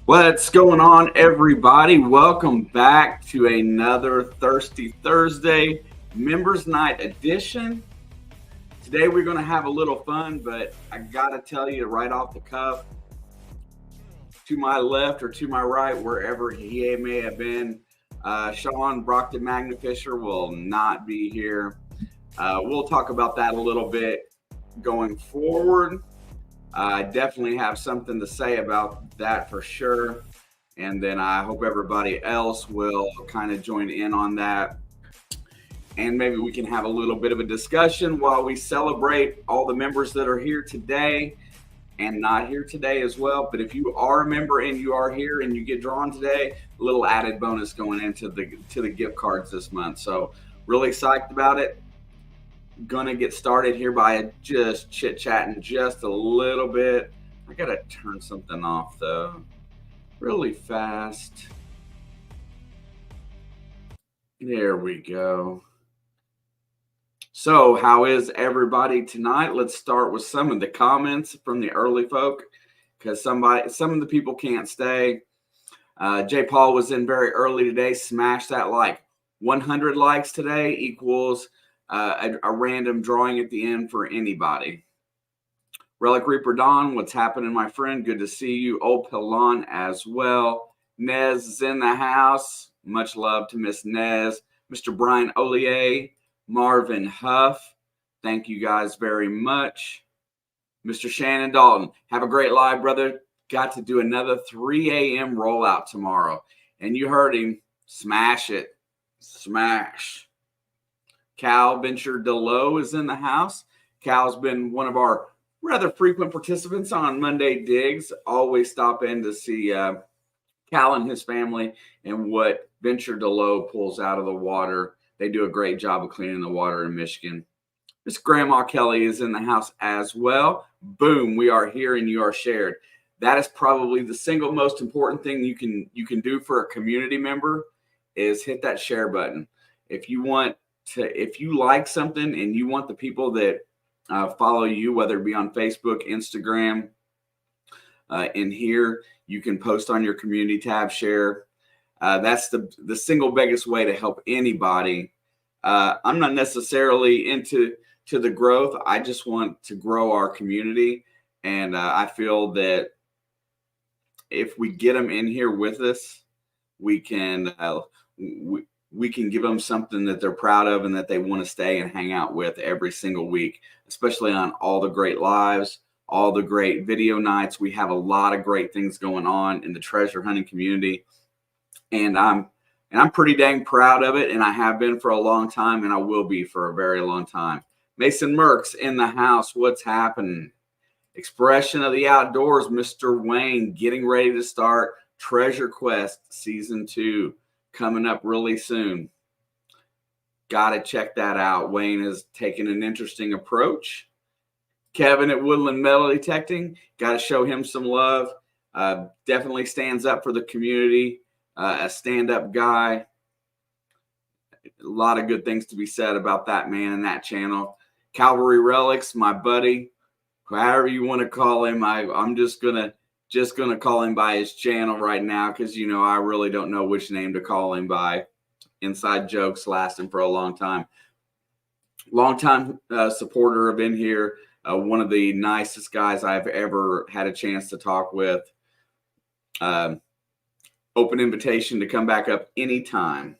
What's going on, everybody? Welcome back to another Thirsty Thursday Members Night edition. Today, we're going to have a little fun, but I got to tell you right off the cuff, to my left or to my right, wherever he may have been, Sean Brockton Magnafisher will not be here. We'll talk about that a little bit going forward. I definitely have something to say about that for sure. And then I hope everybody else will kind of join in on that. And maybe we can have a little bit of a discussion while we celebrate all the members that are here today and not here today as well. But if you are a member and you are here and you get drawn today, a little added bonus going into the gift cards this month. So really psyched about it. Gonna get started here by just chit-chatting just a little bit. I gotta turn something off though really fast. There we go. So how is everybody tonight? Let's start with some of the comments from the early folk, because some of the people can't stay. J. Paul was in very early today. Smash that like. 100 likes today equals a random drawing at the end for anybody. Relic Reaper Don, what's happening, my friend? Good to see you. Old Pilon as well. Nez is in the house. Much love to Miss Nez. Mr. Brian Ollier, Marvin Huff. Thank you guys very much. Mr. Shannon Dalton, have a great live, brother. Got to do another 3 a.m. rollout tomorrow. And you heard him. Smash it. Smash. Cal Venture DeLoe is in the house. Cal's been one of our rather frequent participants on Monday Digs. Always stop in to see Cal and his family and what Venture DeLoe pulls out of the water. They do a great job of cleaning the water in Michigan. Miss Grandma Kelly is in the house as well. Boom, we are here and you are shared. That is probably the single most important thing you can do for a community member is hit that share button. If you like something and you want the people that follow you, whether it be on Facebook, Instagram, in here, you can post on your community tab, share. That's the single biggest way to help anybody. I'm not necessarily into the growth. I just want to grow our community. And I feel that if we get them in here with us, we can give them something that they're proud of and that they want to stay and hang out with every single week, especially on all the great lives, all the great video nights. We have a lot of great things going on in the treasure hunting community. And I'm pretty dang proud of it. And I have been for a long time, and I will be for a very long time. Mason Merck's in the house. What's happening? Expression of the Outdoors, Mr. Wayne, getting ready to start Treasure Quest Season 2. Coming up really soon. Got to check that out. Wayne has taken an interesting approach. Kevin at Woodland Metal Detecting, got to show him some love. Definitely stands up for the community. A stand-up guy. A lot of good things to be said about that man and that channel. Calvary Relics, my buddy, however you want to call him. I'm just gonna call him by his channel right now because, I really don't know which name to call him by. Inside jokes lasting for a long time. Long-time supporter of In Here. One of the nicest guys I've ever had a chance to talk with. Open invitation to come back up anytime.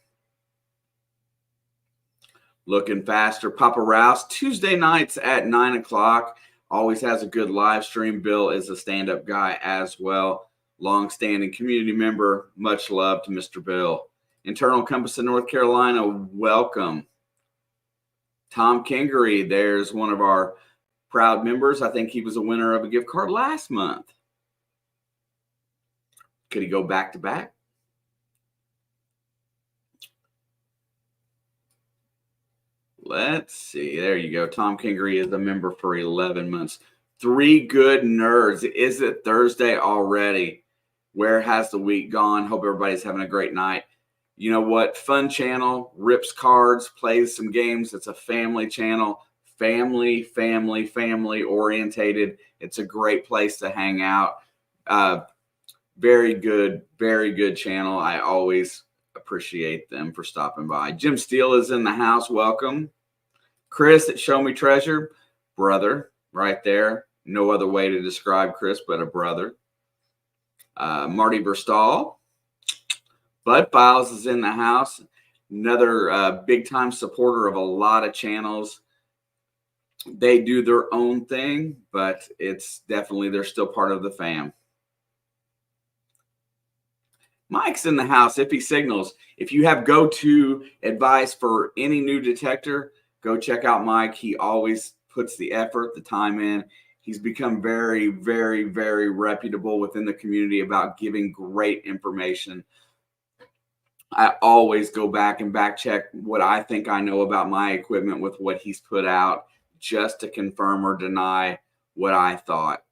Looking faster. Papa Rouse, Tuesday nights at 9 o'clock. Always has a good live stream. Bill is a stand-up guy as well. Long-standing community member. Much love to Mr. Bill. Internal Compass in North Carolina, welcome. Tom Kingery, there's one of our proud members. I think he was a winner of a gift card last month. Could he go back to back? Let's see. There you go. Tom Kingery is a member for 11 months. 3 good nerds. Is it Thursday already? Where has the week gone? Hope everybody's having a great night. You know what? Fun channel. Rips cards. Plays some games. It's a family channel. Family orientated. It's a great place to hang out. Very good channel. I always appreciate them for stopping by. Jim Steele is in the house. Welcome. Chris at Show Me Treasure, brother, right there. No other way to describe Chris but a brother. Marty Verstal. Bud Files is in the house. Another big-time supporter of a lot of channels. They do their own thing, but it's definitely, they're still part of the fam. Mike's in the house. If he signals, if you have go-to advice for any new detector, go check out Mike. He always puts the effort, the time in. He's become very, very, very reputable within the community about giving great information. I always go back and back check what I think I know about my equipment with what he's put out, just to confirm or deny what I thought.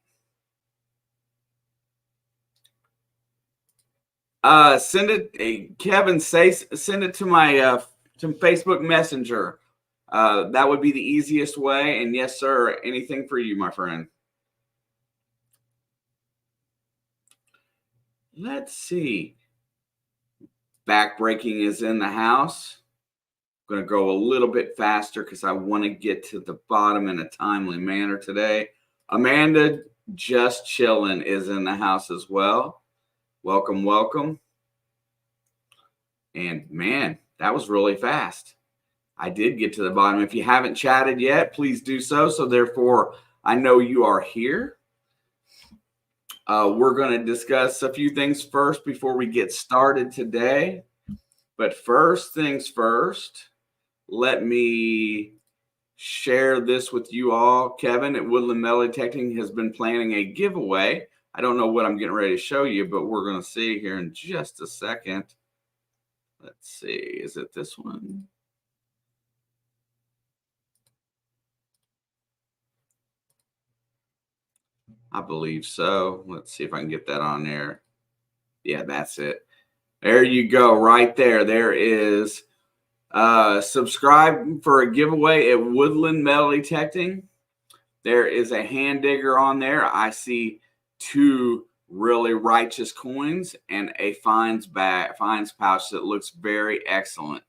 Send it, Kevin, send it to my to Facebook Messenger. That would be the easiest way. And yes, sir, anything for you, my friend. Let's see. Backbreaking is in the house. I'm going to go a little bit faster because I want to get to the bottom in a timely manner today. Amanda Just Chillin' is in the house as well. Welcome, welcome. And man, that was really fast. I did get to the bottom. If you haven't chatted yet, please do so. So therefore, I know you are here. We're going to discuss a few things first before we get started today. But first things first, let me share this with you all. Kevin at Woodland Metal Detecting has been planning a giveaway. I don't know what I'm getting ready to show you, but we're going to see here in just a second. Let's see. Is it this one? I believe so. Let's see if I can get that on there. Yeah, that's it. There you go. Right there. There is subscribe for a giveaway at Woodland Metal Detecting. There is a hand digger on there. I see 2 really righteous coins and a fines pouch that looks very excellent.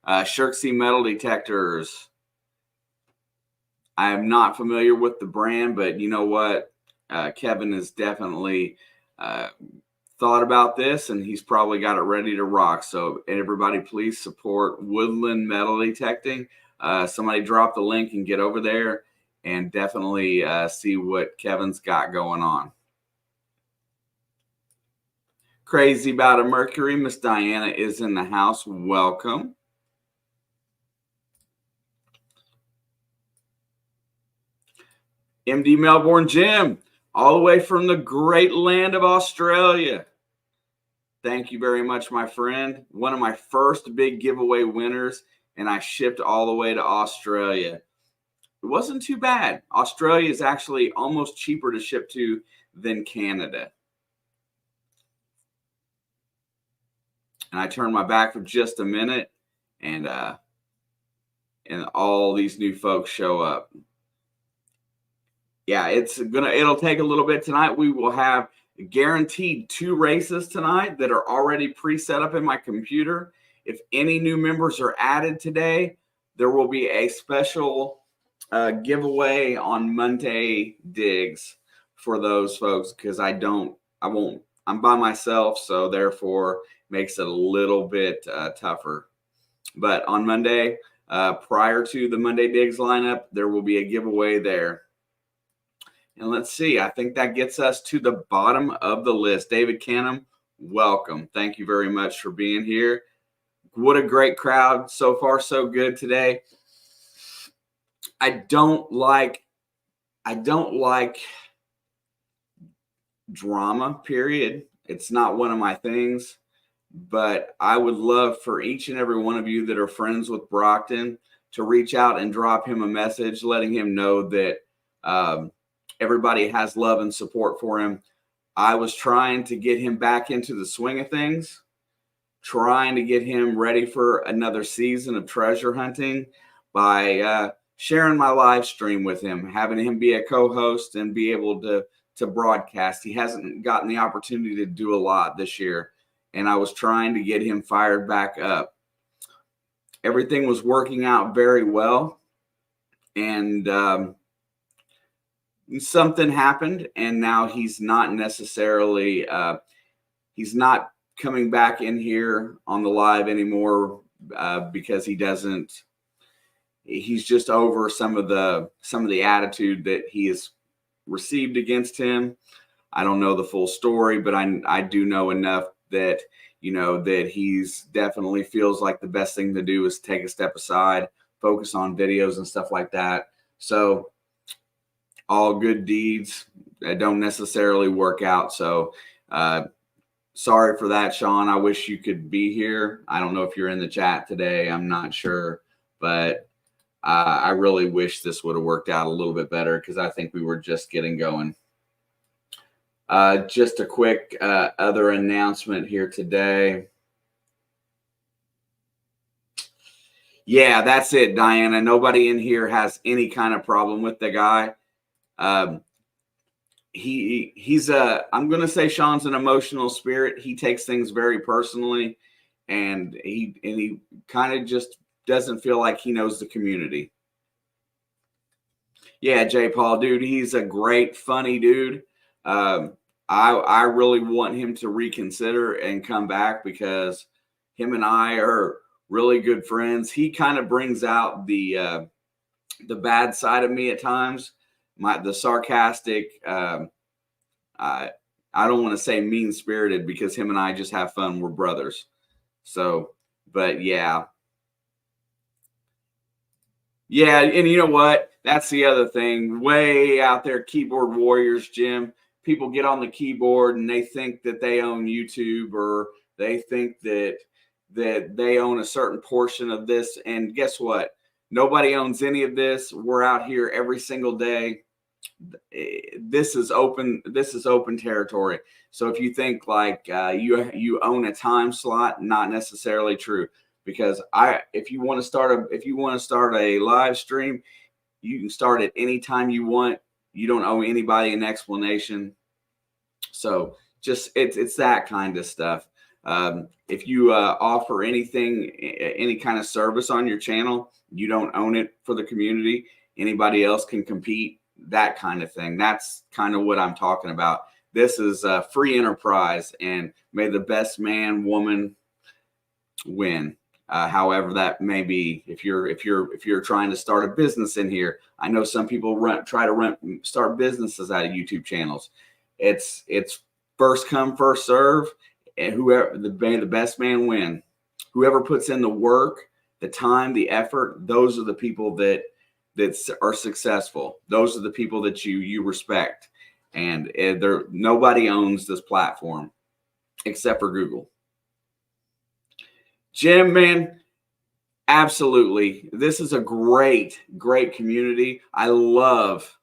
Shirksey Metal Detectors. I am not familiar with the brand, but you know what? Kevin has definitely thought about this, and he's probably got it ready to rock. So everybody, please support Woodland Metal Detecting. Somebody drop the link and get over there and definitely see what Kevin's got going on. Crazy About a Mercury, Miss Diana is in the house. Welcome. MD Melbourne Jim, all the way from the great land of Australia. Thank you very much, my friend. One of my first big giveaway winners, and I shipped all the way to Australia. It wasn't too bad. Australia is actually almost cheaper to ship to than Canada. And I turned my back for just a minute, and all these new folks show up. Yeah, it'll take a little bit tonight. We will have guaranteed 2 races tonight that are already pre-set up in my computer. If any new members are added today, there will be a special giveaway on Monday digs for those folks, because I'm by myself, so therefore makes it a little bit tougher. But on Monday, prior to the Monday digs lineup, there will be a giveaway there. And let's see, I think that gets us to the bottom of the list. David Canham, welcome. Thank you very much for being here. What a great crowd. So far, so good today. I don't like drama, period. It's not one of my things, but I would love for each and every one of you that are friends with Brockton to reach out and drop him a message, letting him know that everybody has love and support for him. I was trying to get him back into the swing of things, trying to get him ready for another season of treasure hunting by sharing my live stream with him, having him be a co-host and be able to to broadcast. He hasn't gotten the opportunity to do a lot this year, and I was trying to get him fired back up. Everything was working out very well, and something happened, and now he's not necessarily he's not coming back in here on the live anymore because he's just over some of the attitude that he has received against him. I don't know the full story, but I do know enough that, you know, that he's definitely feels like the best thing to do is take a step aside, focus on videos and stuff like that. So all good deeds don't necessarily work out. So sorry for that, Sean. I wish you could be here. I don't know if you're in the chat today. I'm not sure, but I really wish this would have worked out a little bit better because I think we were just getting going. Just a quick other announcement here today. Yeah, that's it, Diana. Nobody in here has any kind of problem with the guy. He's I'm going to say Sean's an emotional spirit. He takes things very personally, and he kind of just doesn't feel like he knows the community. Yeah, J. Paul, dude, he's a great, funny dude. I really want him to reconsider and come back because him and I are really good friends. He kind of brings out the bad side of me at times, the sarcastic. I don't want to say mean spirited because him and I just have fun. We're brothers. So, but yeah. Yeah, and you know what? That's the other thing. Way out there, keyboard warriors, Jim. People get on the keyboard and they think that they own YouTube, or they think that they own a certain portion of this. And guess what? Nobody owns any of this. We're out here every single day. This is open territory. So if you think like you own a time slot, not necessarily true. Because if you want to start a live stream, you can start it anytime you want. You don't owe anybody an explanation. So just it's that kind of stuff. If you offer anything, any kind of service on your channel, you don't own it for the community. Anybody else can compete. That kind of thing. That's kind of what I'm talking about. This is a free enterprise, and may the best man, woman win. However that may be. If you're trying to start a business in here, I know some people start businesses out of YouTube channels. It's first come, first serve, and may the best man win. Whoever puts in the work, the time, the effort, those are the people that are successful. Those are the people that you respect. And nobody owns this platform except for Google. Jim, man, absolutely. This is a great, great community. I love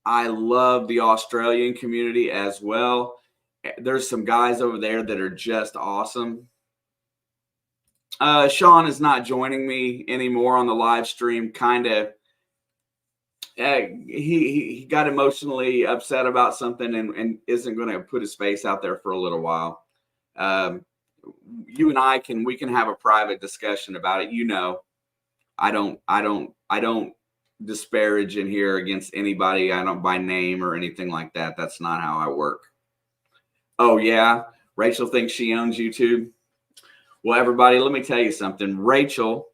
the Australian community as well. There's some guys over there that are just awesome. Sean is not joining me anymore on the live stream. Kind of, he got emotionally upset about something and isn't going to put his face out there for a little while. You and I can have a private discussion about it. You know, I don't disparage in here against anybody. I don't by name or anything like that. That's not how I work. Oh yeah, Rachel thinks she owns YouTube. Well, everybody, let me tell you something. Rachel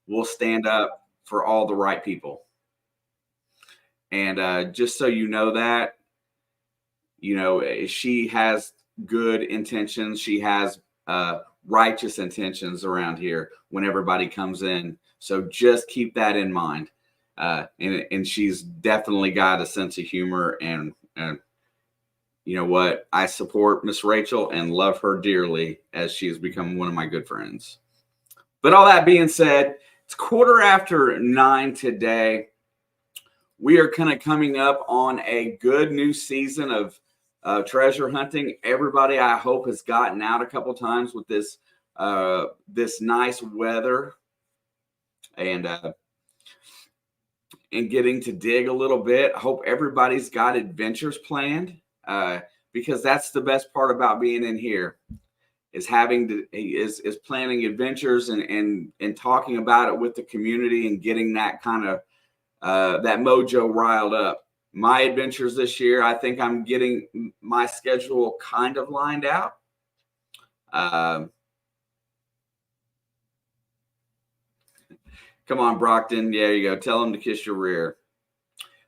will stand up for all the right people. And just so you know that, you know, she has good intentions. She has righteous intentions around here when everybody comes in. So just keep that in mind. And she's definitely got a sense of humor. And you know what? I support Miss Rachel and love her dearly as she has become one of my good friends. But all that being said, it's 9:15 today. We are kind of coming up on a good new season of treasure hunting. Everybody, I hope, has gotten out a couple times with this nice weather. And and getting to dig a little bit. I hope everybody's got adventures planned, because that's the best part about being in here, is planning adventures and talking about it with the community and getting that kind of that mojo riled up. My adventures this year, I think I'm getting my schedule kind of lined out. Come on, Brockton. There you go. Tell him to kiss your rear.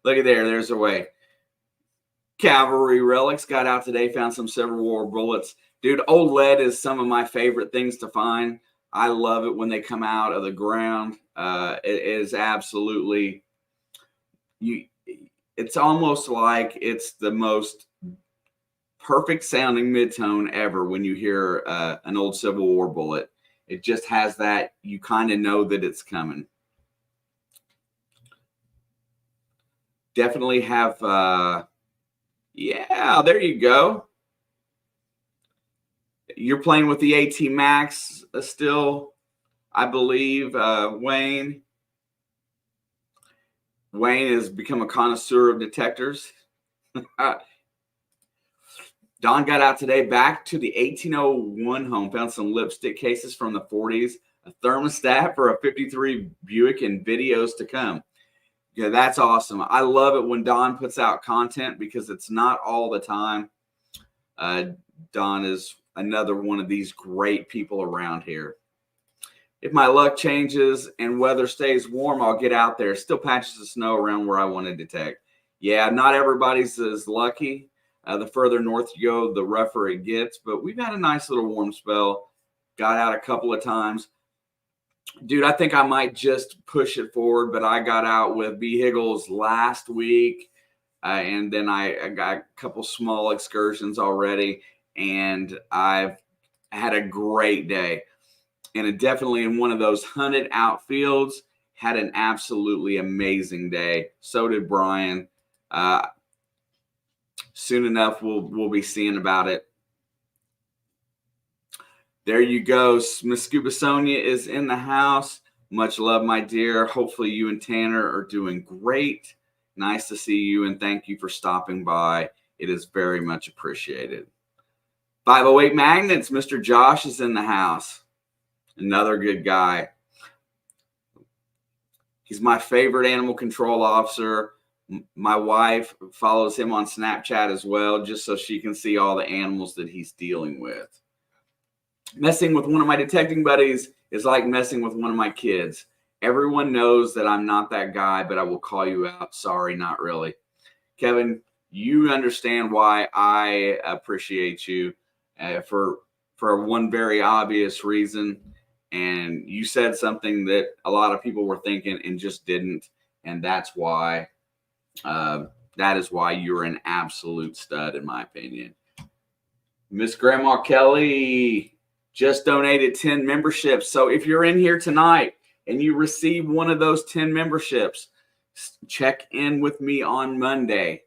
Look at there. There's a way. Cavalry relics got out today. Found some Civil War bullets. Dude, old lead is some of my favorite things to find. I love it when they come out of the ground. It is absolutely it's almost like it's the most perfect sounding mid-tone ever when you hear an old Civil War bullet. It just has that, you kind of know that it's coming. Definitely have, yeah, there you go. You're playing with the AT Max still, I believe, Wayne. Wayne has become a connoisseur of detectors. Don got out today, back to the 1801 home, found some lipstick cases from the 40s, a thermostat for a 53 Buick, and videos to come. Yeah, that's awesome. I love it when Don puts out content because it's not all the time. Don is another one of these great people around here. If my luck changes and weather stays warm, I'll get out there. Still patches of snow around where I want to detect. Yeah, not everybody's as lucky. The further north you go, the rougher it gets. But we've had a nice little warm spell. Got out a couple of times. Dude, I think I might just push it forward. But I got out with B. Higgles last week. And then I got a couple small excursions already. And I've had a great day. And definitely in one of those hunted outfields, had an absolutely amazing day. So did Brian. Soon enough, we'll be seeing about it. There you go. Miss Scuba Sonia is in the house. Much love, my dear. Hopefully you and Tanner are doing great. Nice to see you, and thank you for stopping by. It is very much appreciated. 508 Magnets, Mr. Josh is in the house. Another good guy. He's my favorite animal control officer. My wife follows him on Snapchat as well, just so she can see all the animals that he's dealing with. Messing with one of my detecting buddies is like messing with one of my kids. Everyone knows that I'm not that guy, but I will call you out. Sorry, not really. Kevin, you understand why I appreciate you for one very obvious reason. And you said something that a lot of people were thinking and just didn't. And that's why. That is why you're an absolute stud, in my opinion. Miss Grandma Kelly just donated 10 memberships. So if you're in here tonight and you receive one of those 10 memberships, check in with me on Monday.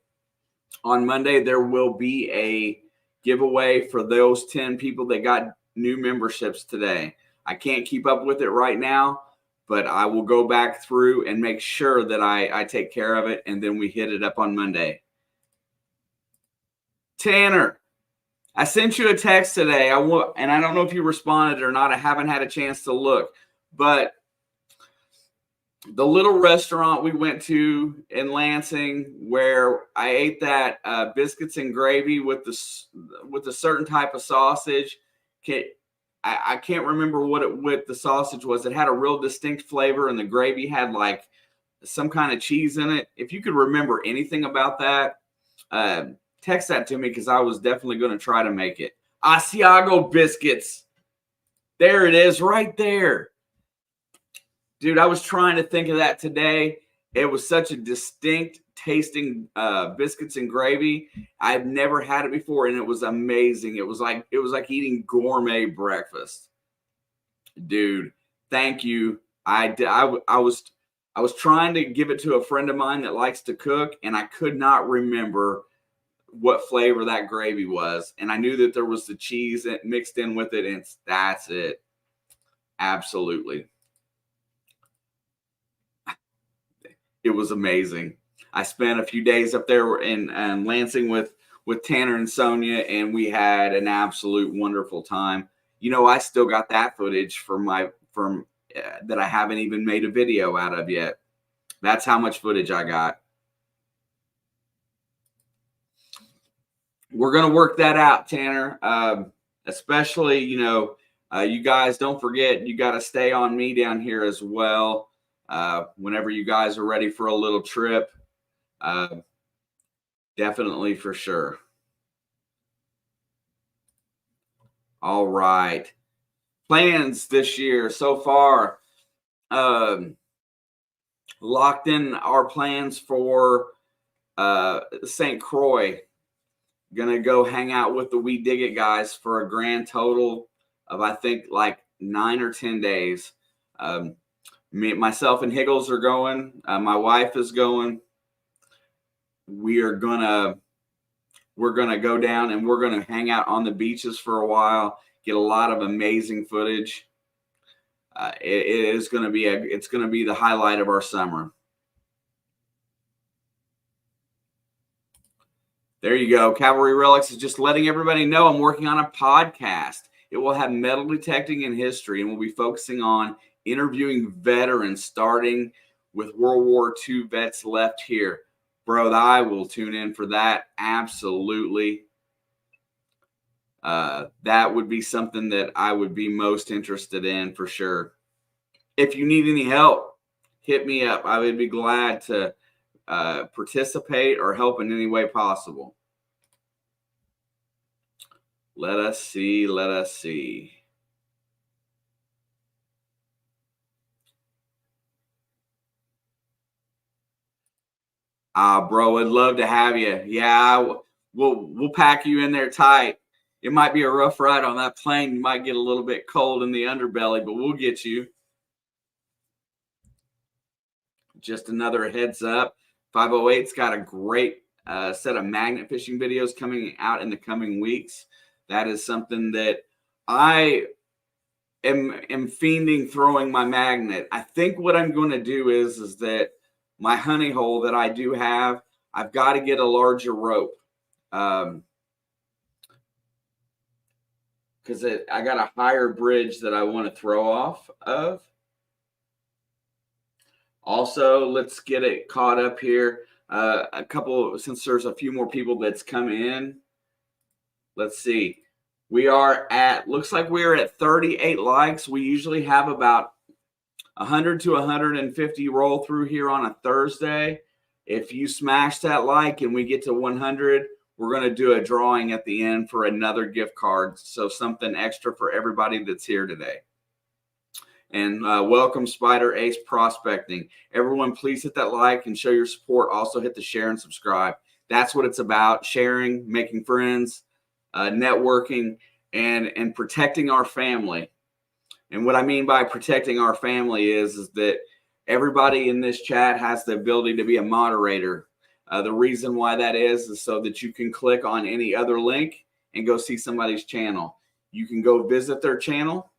On Monday, there will be a giveaway for those 10 people that got new memberships today. I can't keep up with it right now, but I will go back through and make sure that I take care of it, and then we hit it up on Monday. Tanner, I sent you a text today. And I don't know if you responded or not. I haven't had a chance to look. But the little restaurant we went to in Lansing where I ate that biscuits and gravy with a certain type of sausage, I can't remember what the sausage was. It had a real distinct flavor, and the gravy had like some kind of cheese in it. If you could remember anything about that, text that to me, because I was definitely going to try to make it. Asiago biscuits. There it is right there. Dude, I was trying to think of that today. It was such a distinct tasting biscuits and gravy. I've never had it before, and it was amazing. It was like eating gourmet breakfast. Dude, thank you. I was trying to give it to a friend of mine that likes to cook, and I could not remember what flavor that gravy was. And I knew that there was the cheese mixed in with it, and that's it. Absolutely. It was amazing. I spent a few days up there in Lansing with Tanner and Sonia, and we had an absolute wonderful time. You know, I still got that footage from that I haven't even made a video out of yet. That's how much footage I got. We're going to work that out, Tanner. Especially, you know, you guys don't forget, you got to stay on me down here as well. Whenever you guys are ready for a little trip, definitely for sure. All right. Plans this year so far. Locked in our plans for St. Croix. Gonna go hang out with the We Dig It guys for a grand total of, I think, like 9 or 10 days. Myself and Higgles are going. My wife is going. We're gonna go down and we're gonna hang out on the beaches for a while. Get a lot of amazing footage. It's gonna be the highlight of our summer. There you go. Cavalry Relics is just letting everybody know I'm working on a podcast. It will have metal detecting and history, and we'll be focusing on interviewing veterans, starting with World War II vets left here. Bro, I will tune in for that. Absolutely. That would be something that I would be most interested in for sure. If you need any help, hit me up. I would be glad to participate or help in any way possible. Let us see. Bro, I'd love to have you. Yeah, we'll pack you in there tight. It might be a rough ride on that plane. You might get a little bit cold in the underbelly, but we'll get you. Just another heads up. 508's got a great set of magnet fishing videos coming out in the coming weeks. That is something that I am fiending throwing my magnet. I think what I'm going to do is that my honey hole that I do have, I've got to get a larger rope. Because I got a higher bridge that I want to throw off of. Also, let's get it caught up here. Since there's a few more people that's come in. Let's see. Looks like we're at 38 likes. We usually have about 100 to 150 roll through here on a Thursday. If you smash that like and we get to 100, we're going to do a drawing at the end for another gift card. So something extra for everybody that's here today. And welcome, Spider Ace Prospecting. Everyone, please hit that like and show your support. Also hit the share and subscribe. That's what it's about: sharing, making friends, networking, and protecting our family. And what I mean by protecting our family is that everybody in this chat has the ability to be a moderator. The reason why that is so that you can click on any other link and go see somebody's channel. You can go visit their channel.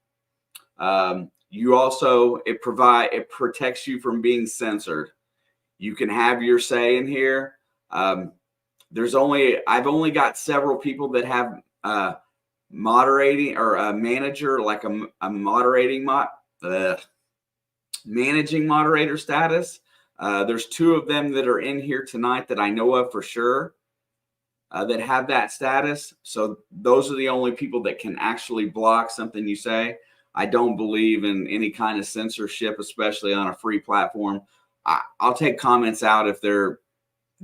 It protects you from being censored. You can have your say in here. I've only got several people that have moderating or a manager, like a managing moderator status. There's 2 of them that are in here tonight that I know of for sure that have that status. So those are the only people that can actually block something you say. I don't believe in any kind of censorship, especially on a free platform. I'll take comments out if they're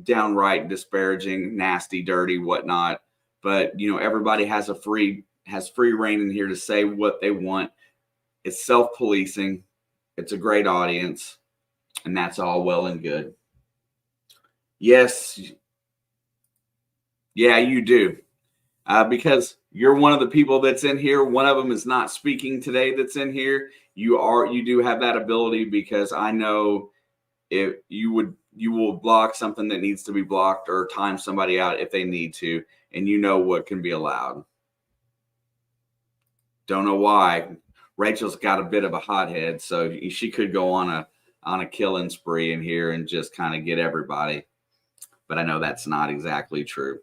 downright disparaging, nasty, dirty, whatnot. But everybody has free reign in here to say what they want. It's self-policing. It's a great audience, and that's all well and good. Yes. Yeah, you do. Because you're one of the people that's in here. One of them is not speaking today that's in here. You do have that ability, because I know if you will block something that needs to be blocked or time somebody out if they need to, and you know what can be allowed. Don't know why. Rachel's got a bit of a hothead, so she could go on on a killing spree in here and just kind of get everybody. But I know that's not exactly true.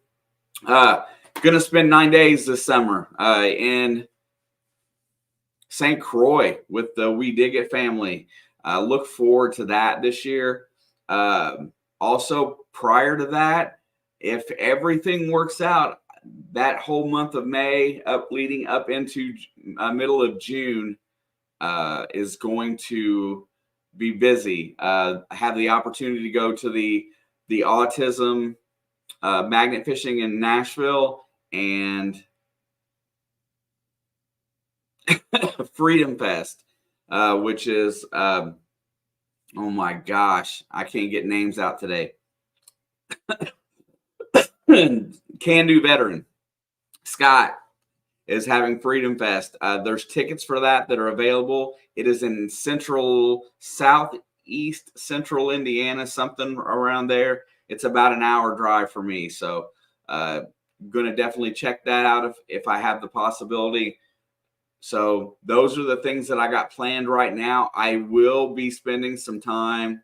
Gonna spend 9 days this summer in St. Croix with the We Dig It family. Look forward to that this year. Also, prior to that, if everything works out, that whole month of May leading up into middle of June is going to be busy. I have the opportunity to go to the autism magnet fishing in Nashville and Freedom Fest, which is, oh my gosh, I can't get names out today. Can Do veteran Scott is having Freedom Fest. There's tickets for that are available. It is in southeast central Indiana, something around there. It's about an hour drive for me. So going to definitely check that out if I have the possibility. So those are the things that I got planned right now. I will be spending some time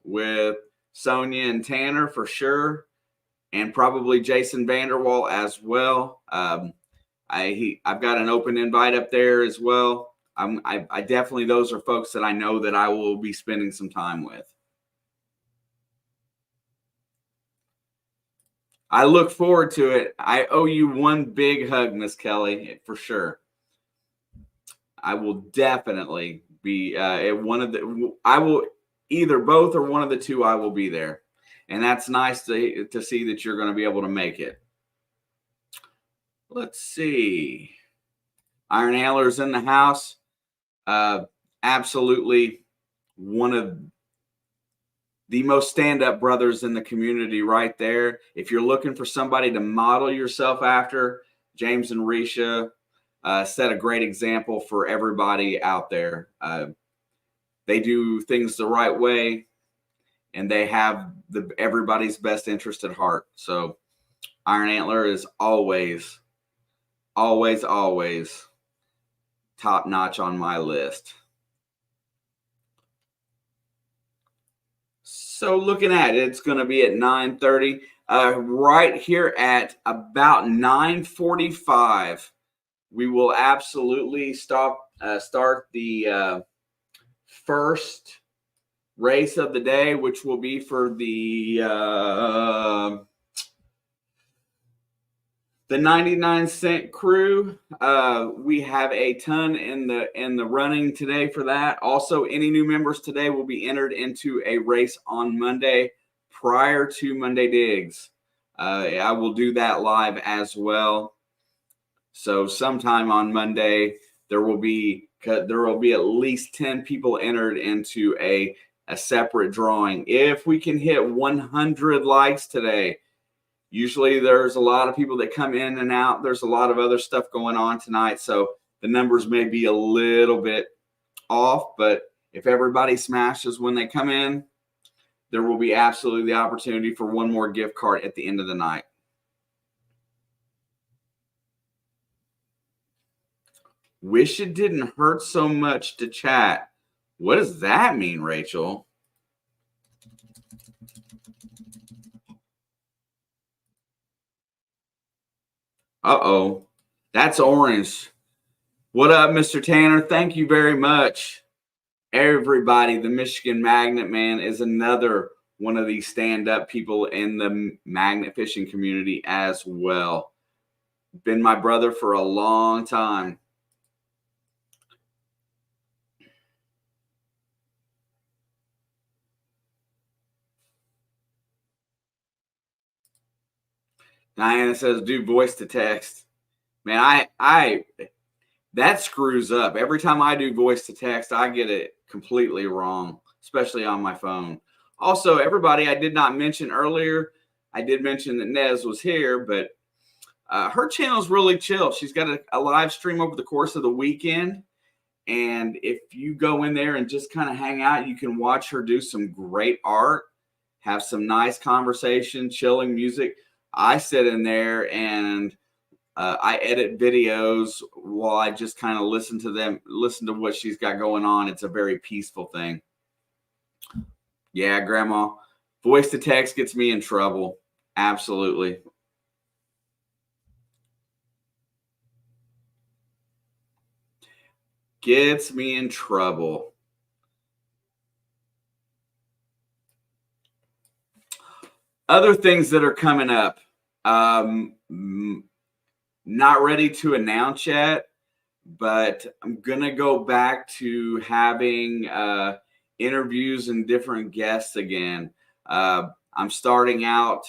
with Sonia and Tanner for sure, and probably Jason Vanderwall as well. I've got an open invite up there as well. I definitely, those are folks that I know that I will be spending some time with. I look forward to it. I owe you one big hug, Miss Kelly, for sure. I will definitely be at one of the. I will either both or one of the two. I will be there, and that's nice to see that you're going to be able to make it. Let's see. Iron Antler's in the house. Absolutely one of the most stand-up brothers in the community right there. If you're looking for somebody to model yourself after, James and Risha set a great example for everybody out there. They do things the right way, and they have everybody's best interest at heart. So Iron Antler is always top notch on my list. So looking at it, it's going to be at 9:30. Right here at about 9:45, we will absolutely start the first race of the day, which will be for the 99-cent crew. We have a ton in the running today for that. Also, any new members today will be entered into a race on Monday prior to Monday Digs. I will do that live as well. So sometime on Monday, there will be at least 10 people entered into a separate drawing. If we can hit 100 likes today, usually there's a lot of people that come in and out. There's a lot of other stuff going on tonight, so the numbers may be a little bit off, but if everybody smashes when they come in, there will be absolutely the opportunity for one more gift card at the end of the night. Wish it didn't hurt so much to chat. What does that mean, Rachel? Uh-oh. That's orange. What up, Mr. Tanner? Thank you very much. Everybody, the Michigan Magnet Man is another one of these stand-up people in the magnet fishing community as well. Been my brother for a long time. Diana says, do voice to text. Man, I that screws up. Every time I do voice to text, I get it completely wrong, especially on my phone. Also, everybody, I did not mention earlier, I did mention that Nez was here, but her channel is really chill. She's got a live stream over the course of the weekend. And if you go in there and just kind of hang out, you can watch her do some great art, have some nice conversation, chilling music. I sit in there and I edit videos while I just kind of listen to what she's got going on. It's a very peaceful thing. Yeah, Grandma. Voice to text gets me in trouble. Absolutely. Gets me in trouble. Other things that are coming up. Not ready to announce yet, but I'm going to go back to having interviews and different guests again. I'm starting out.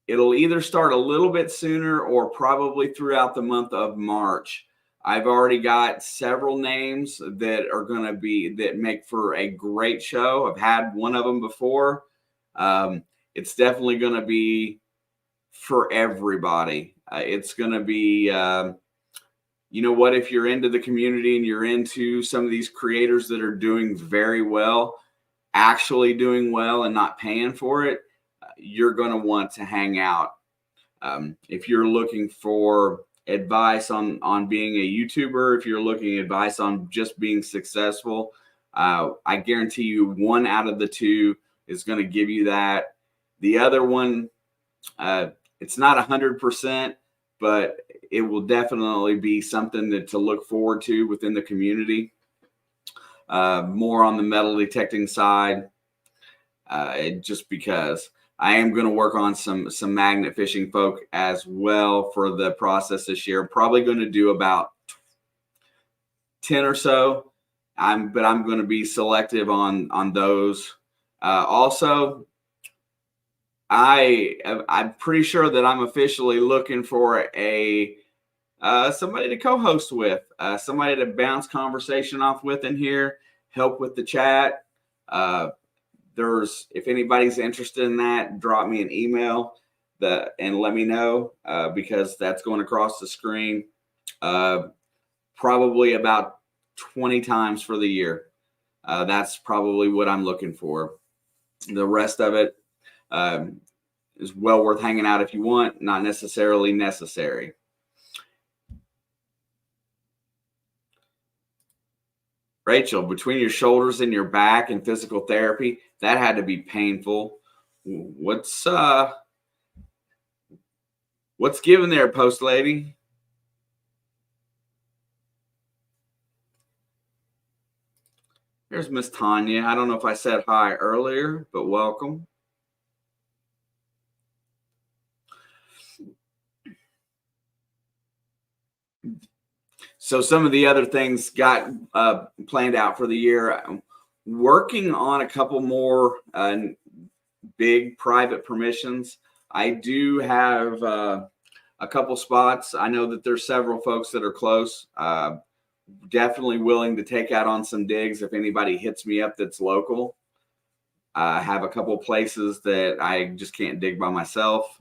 It'll either start a little bit sooner or probably throughout the month of March. I've already got several names that are going to be that make for a great show. I've had one of them before. It's definitely going to be for everybody. It's going to be, you know what, if you're into the community and you're into some of these creators that are doing very well, actually doing well and not paying for it, you're going to want to hang out. If you're looking for advice on being a YouTuber, if you're looking advice on just being successful, I guarantee you one out of the two is going to give you that. The other one, it's not 100%, but it will definitely be something to look forward to within the community. More on the metal detecting side, just because I am going to work on some magnet fishing folk as well for the process this year. Probably going to do about 10 or so. But I'm going to be selective on those. Also, I'm pretty sure that I'm officially looking for a somebody to co-host with, somebody to bounce conversation off with in here, help with the chat. If anybody's interested in that, drop me an email and let me know, because that's going across the screen probably about 20 times for the year. That's probably what I'm looking for. The rest of it is well worth hanging out if you want, not necessarily necessary. Rachel, between your shoulders and your back and physical therapy, that had to be painful. What's given there, post lady? There's Miss Tanya. I don't know if I said hi earlier, but welcome. So some of the other things got planned out for the year. I'm working on a couple more big private permissions. I do have a couple spots. I know that there's several folks that are close. Definitely willing to take out on some digs if anybody hits me up that's local. I have a couple places that I just can't dig by myself.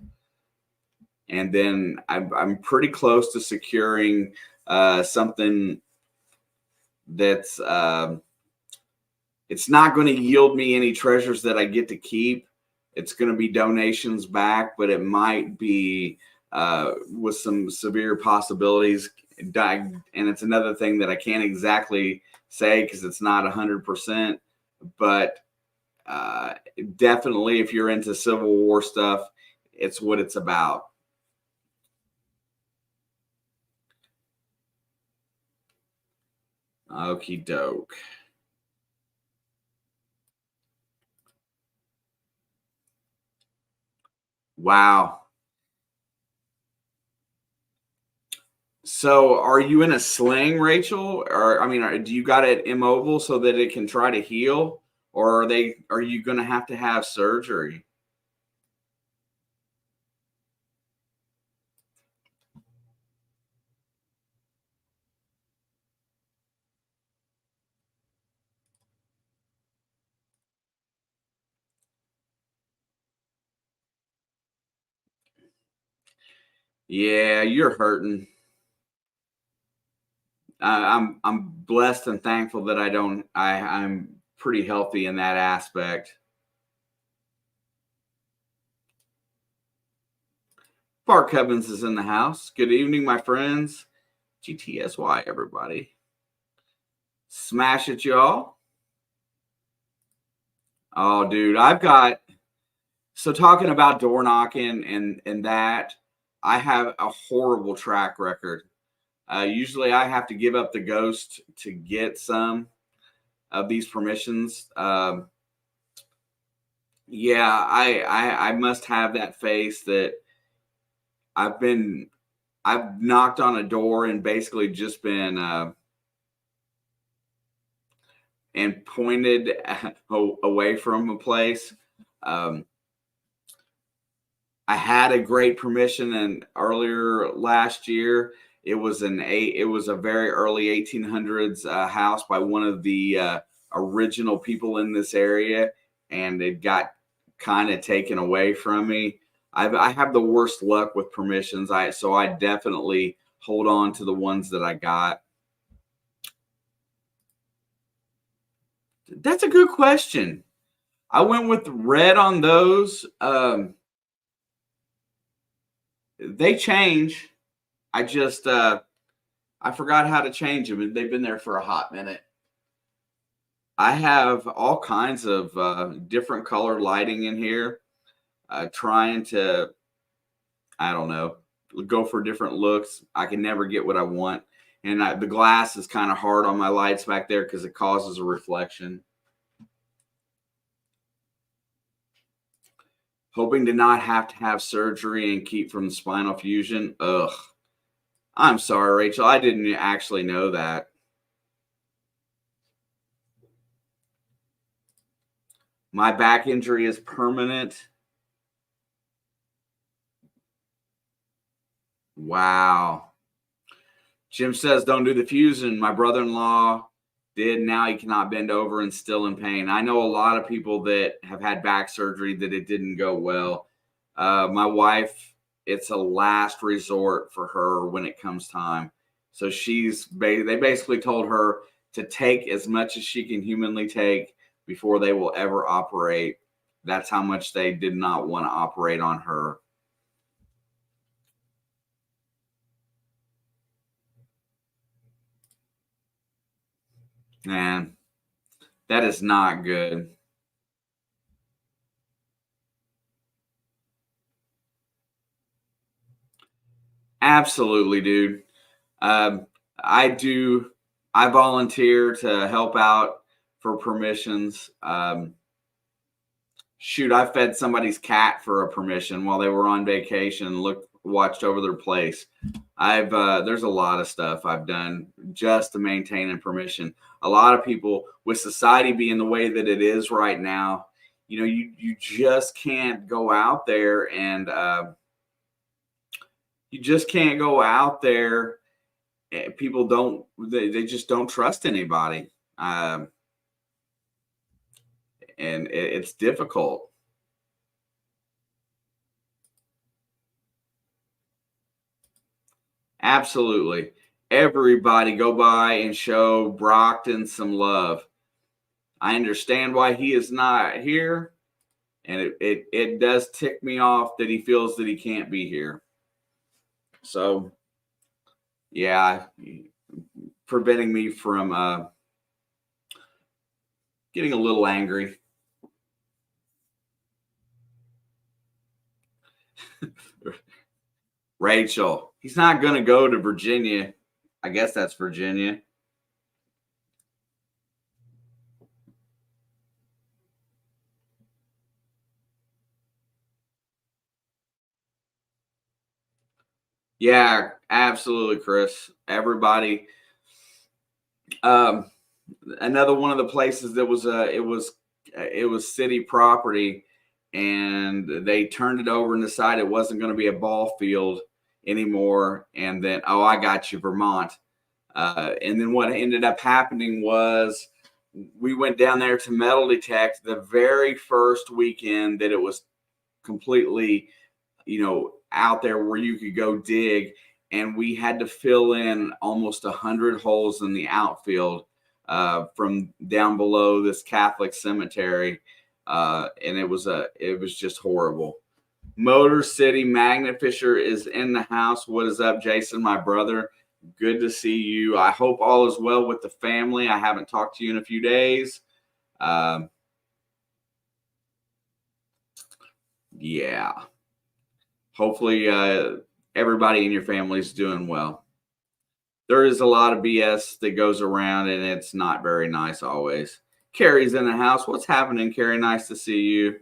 And then I'm pretty close to securing something that's it's not going to yield me any treasures that I get to keep. It's going to be donations back, but it might be with some severe possibilities. And it's another thing that I can't exactly say because it's not 100%, but definitely if you're into Civil War stuff, it's what it's about. Okie doke. Wow. So are you in a sling, Rachel? Or I mean, do you got it immobile so that it can try to heal? Or are you going to have surgery? Yeah, you're hurting. I'm blessed and thankful that I'm pretty healthy in that aspect. Bark Evans is in the house. Good evening, my friends. GTSY, everybody. Smash it, y'all. Oh, dude, I've got so talking about door knocking and that I have a horrible track record. Usually, I have to give up the ghost to get some of these permissions. Yeah, I must have that face that I've been I've knocked on a door and basically just been and pointed away from a place. Um, I had a great permission, and earlier last year, it was a very early 1800s house by one of the original people in this area, and it got kind of taken away from me. I have the worst luck with permissions. I definitely hold on to the ones that I got. That's a good question. I went with red on those. They change. I just I forgot how to change them, and they've been there for a hot minute. I have all kinds of different color lighting in here, trying to, I don't know, go for different looks. I can never get what I want. And the glass is kind of hard on my lights back there because it causes a reflection. Hoping to not have to have surgery and keep from spinal fusion. Ugh. I'm sorry, Rachel. I didn't actually know that. My back injury is permanent. Wow. Jim says, don't do the fusion. My brother in law did. Now he cannot bend over and still in pain. I know a lot of people that have had back surgery that it didn't go well. My wife, it's a last resort for her when it comes time. So they basically told her to take as much as she can humanly take before they will ever operate. That's how much they did not want to operate on her. Man, that is not good. Absolutely, dude. Um, I do. I volunteer to help out for permissions. Shoot, I fed somebody's cat for a permission while they were on vacation and watched over their place. I've there's a lot of stuff I've done just to maintain a permission. A lot of people, with society being the way that it is right now, you just can't go out there and you just can't go out there. People don't they just don't trust anybody, and it's difficult. Absolutely. Everybody go by and show Brockton some love. I understand why he is not here, and it does tick me off that he feels that he can't be here. So, yeah, preventing me from getting a little angry. Rachel, he's not going to go to Virginia. I guess that's Virginia. Yeah, absolutely, Chris. Everybody. Um, Another one of the places that was it was city property, and they turned it over and decided it wasn't going to be a ball field anymore. And then, oh, I got you, Vermont. And then what ended up happening was we went down there to metal detect the very first weekend that it was completely, out there where you could go dig. And we had to fill in almost 100 holes in the outfield from down below this Catholic cemetery. And it was just horrible. Motor City Magnet Fisher is in the house. What is up, Jason, my brother? Good to see you. I hope all is well with the family. I haven't talked to you in a few days. Um, Yeah. Hopefully everybody in your family is doing well. There is a lot of BS that goes around, and it's not very nice always. Carrie's in the house. What's happening, Carrie? Nice to see you.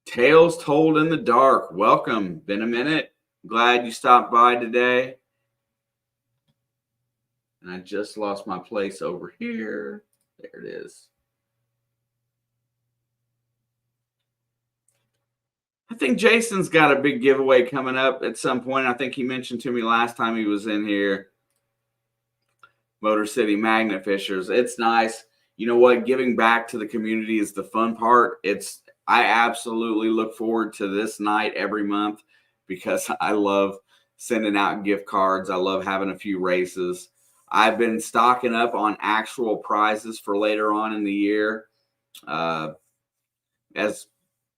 Tales Told in the Dark. Welcome. Been a minute. Glad you stopped by today. And I just lost my place over here. There it is. I think Jason's got a big giveaway coming up at some point. I think he mentioned to me last time he was in here. Motor City Magnet Fishers. It's nice. You know what? Giving back to the community is the fun part. I absolutely look forward to this night every month because I love sending out gift cards. I love having a few races. I've been stocking up on actual prizes for later on in the year.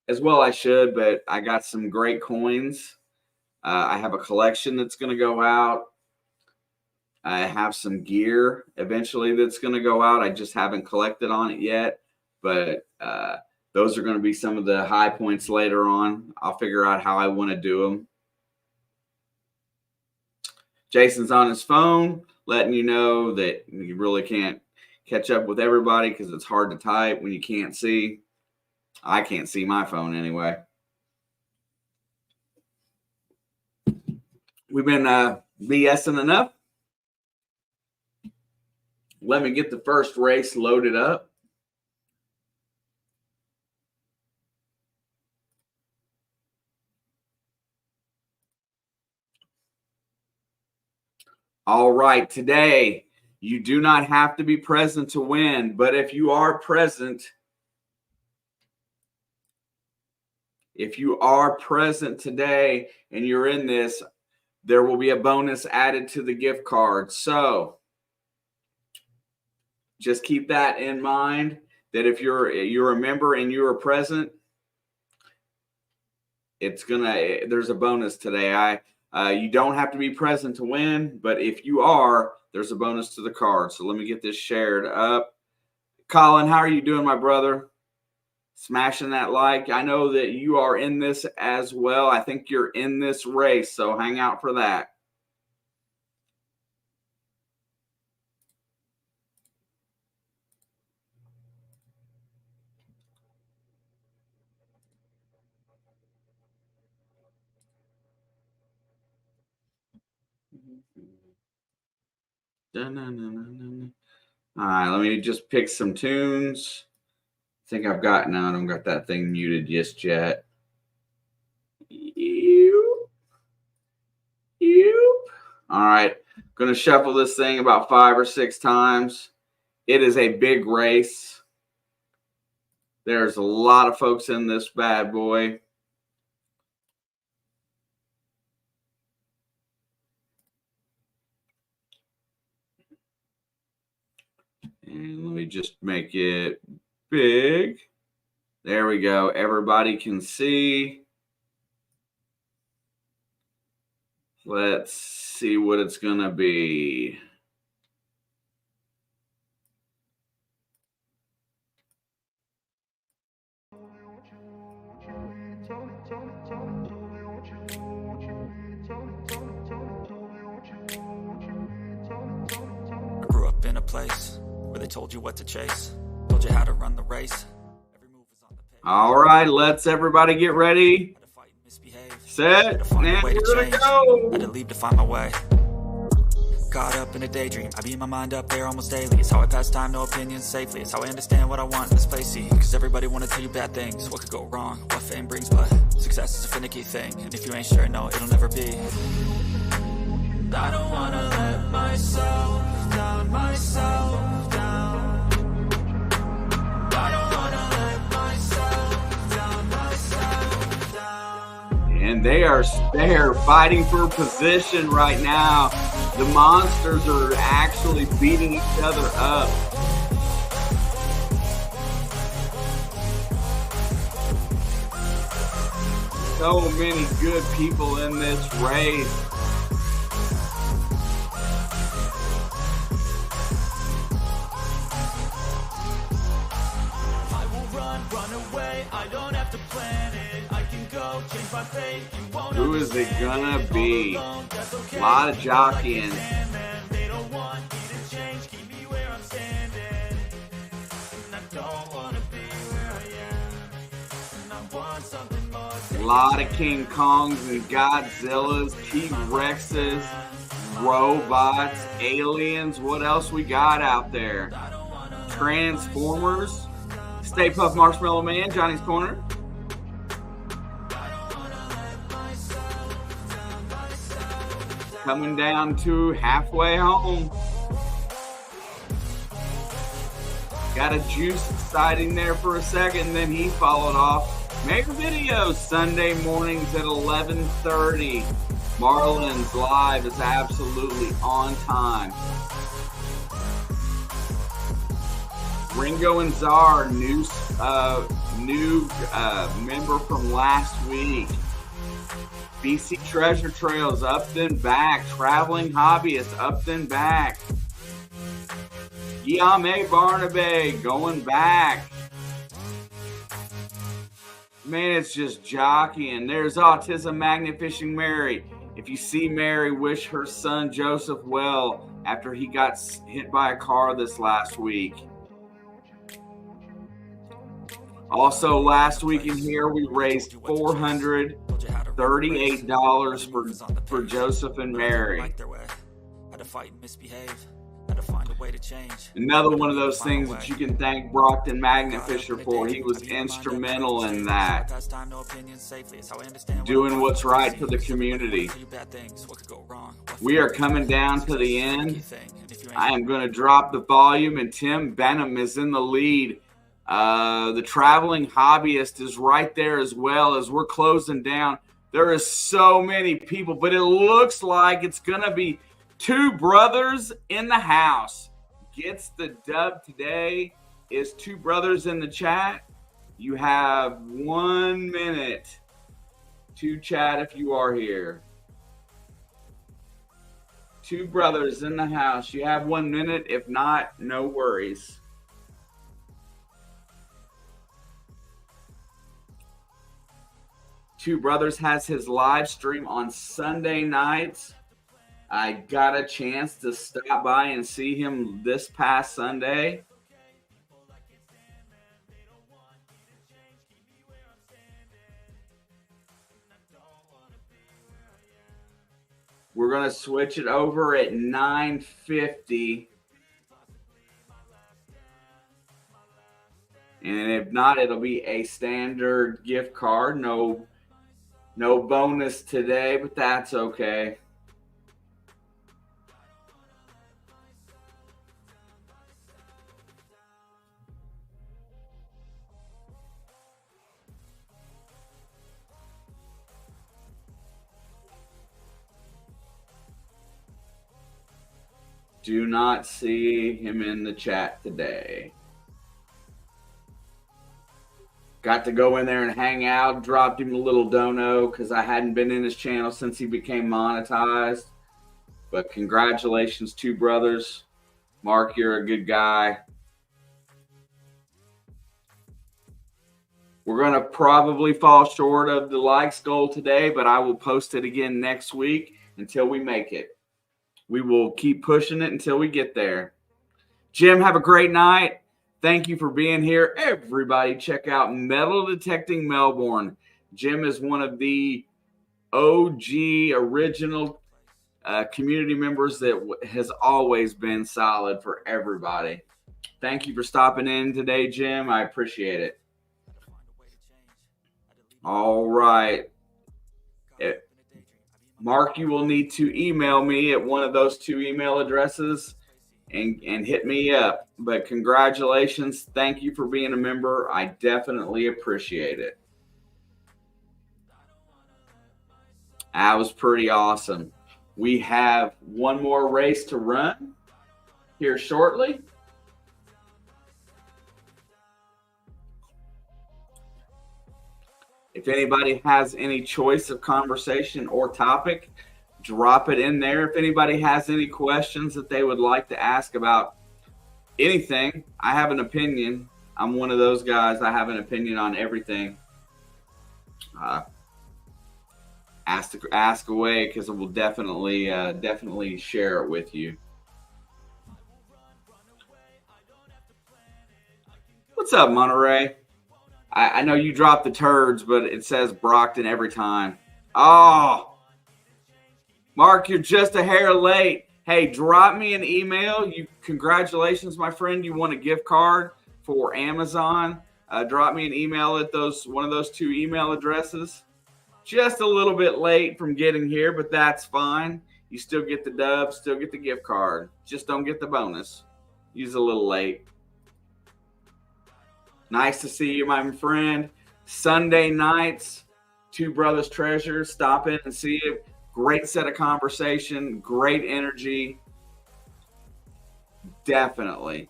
As well I should, but I got some great coins. I have a collection that's going to go out. I have some gear eventually that's going to go out. I just haven't collected on it yet, but those are going to be some of the high points later on. I'll figure out how I want to do them. Jason's on his phone, letting you know that you really can't catch up with everybody because it's hard to type when you can't see. I can't see my phone anyway. We've been BSing enough. Let me get the first race loaded up. All right, today you do not have to be present to win, but if you are present today and you're in this, there will be a bonus added to the gift card. So just keep that in mind, that if you're a member and you are present, there's a bonus today. You don't have to be present to win, but if you are, there's a bonus to the card. So let me get this shared up. Colin, how are you doing, my brother? Smashing that like. I know that you are in this as well. I think you're in this race, so hang out for that. All right, let me just pick some tunes. I think I don't got that thing muted just yet. All right, going to shuffle this thing about 5 or 6 times. It is a big race. There's a lot of folks in this bad boy. And let me just make it big. There we go. Everybody can see. Let's see what it's going to be. I grew up in a place where they told you what to chase, told you how to run the race. Every move was on the page. All right, let's everybody get ready. Set, and we're gonna go. Had to leave to find my way. Caught up in a daydream, I beat my mind up there almost daily. It's how I pass time, no opinions safely. It's how I understand what I want in this place, see. Cause everybody wanna tell you bad things, what could go wrong, what fame brings. But success is a finicky thing, and if you ain't sure, no, it'll never be. I don't wanna let myself down, myself down. I don't wanna let myself down, myself down. And they are fighting for position right now. The monsters are actually beating each other up. So many good people in this race. Who is it gonna be? A lot of jockeying. A lot of King Kongs and Godzillas, T-Rexes, robots, aliens. What else we got out there? Transformers. Stay Puft Marshmallow Man, Johnny's Corner. Coming down to halfway home. Got a Juice sighting there for a second, and then he followed off. Make videos Sunday mornings at 11:30. Marlins Live is absolutely on time. Ringo and Czar, new member from last week. BC Treasure Trails, up and back. Traveling Hobbyist, up and back. Yame Barnaby, going back. Man, it's just jockeying. There's Autism Magnificing Mary. If you see Mary, wish her son Joseph well after he got hit by a car this last week. Also, last week in here, we raised $438 for Joseph and Mary. Another one of those things that you can thank Brockton Magnafisher for. He was instrumental in that. Doing what's right for the community. We are coming down to the end. I am going to drop the volume, and Tim Benham is in the lead. The Traveling Hobbyist is right there as well as we're closing down. There is so many people, but it looks like it's going to be Two Brothers in the house. Gets the dub today is Two Brothers in the chat. You have 1 minute to chat if you are here. Two Brothers in the house. You have 1 minute. If not, no worries. Two Brothers has his live stream on Sunday nights. I got a chance to stop by and see him this past Sunday. We're going to switch it over at 9:50. And if not, it'll be a standard gift card. No bonus today, but that's okay. Do not see him in the chat today. Got to go in there and hang out. Dropped him a little dono because I hadn't been in his channel since he became monetized. But congratulations, Two Brothers. Mark, you're a good guy. We're going to probably fall short of the likes goal today, but I will post it again next week until we make it. We will keep pushing it until we get there. Jim, have a great night. Thank you for being here. Everybody check out Metal Detecting Melbourne. Jim is one of the OG original community members that has always been solid for everybody. Thank you for stopping in today, Jim. I appreciate it. All right. Mark, you will need to email me at one of those two email addresses and hit me up. But congratulations. Thank you for being a member. I definitely appreciate it. That was pretty awesome. We have one more race to run here shortly. If anybody has any choice of conversation or topic, drop it in there. If anybody has any questions that they would like to ask about anything, I have an opinion. I'm one of those guys. I have an opinion on everything. Ask away, because I will definitely share it with you. What's up, Monterey? I know you dropped the turds, but it says Brockton every time. Oh, Mark, you're just a hair late. Hey, drop me an email. Congratulations, my friend. You won a gift card for Amazon. Drop me an email at one of those two email addresses. Just a little bit late from getting here, but that's fine. You still get the dub, still get the gift card. Just don't get the bonus. Use a little late. Nice to see you, my friend. Sunday nights, Two Brothers Treasure. Stop in and see it. Great set of conversation, great energy. Definitely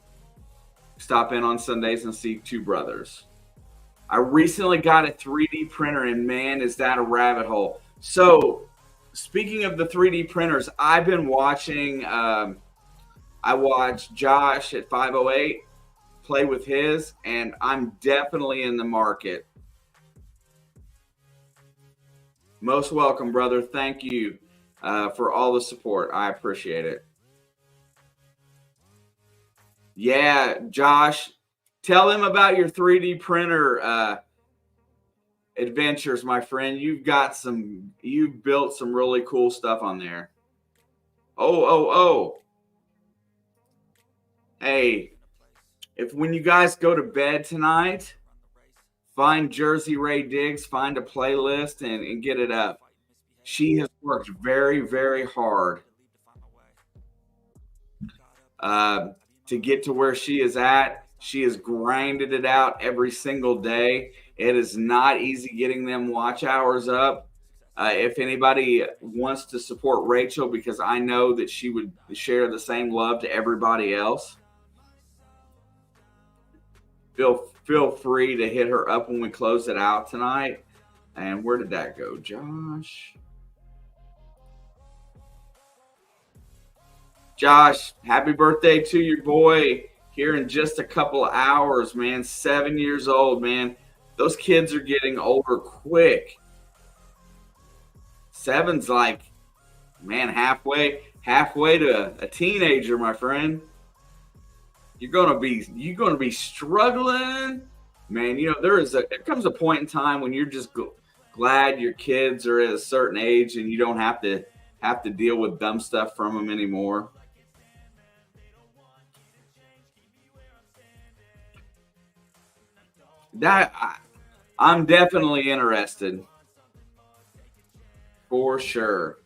stop in on Sundays and see Two Brothers. I recently got a 3D printer, and man, is that a rabbit hole. So, speaking of the 3D printers, I've been watching, I watched Josh at 508 play with his, and I'm definitely in the market. Most welcome, brother. Thank you for all the support. I appreciate it. Yeah, Josh, tell him about your 3D printer adventures, my friend. You've built some really cool stuff on there. Oh. Hey, when you guys go to bed tonight, find Jersey Ray Diggs, find a playlist and get it up. She has worked very, very hard to get to where she is at. She has grinded it out every single day. It is not easy getting them watch hours up. If anybody wants to support Rachel, because I know that she would share the same love to everybody else, feel free to hit her up when we close it out tonight. And where did that go, Josh? Josh, happy birthday to your boy here in just a couple of hours, man. 7 years old, man. Those kids are getting older quick. 7's like, man, halfway to a teenager, my friend. You're gonna be struggling, man. You know, there comes a point in time when you're just glad your kids are at a certain age and you don't have to deal with dumb stuff from them anymore. I'm definitely interested, for sure.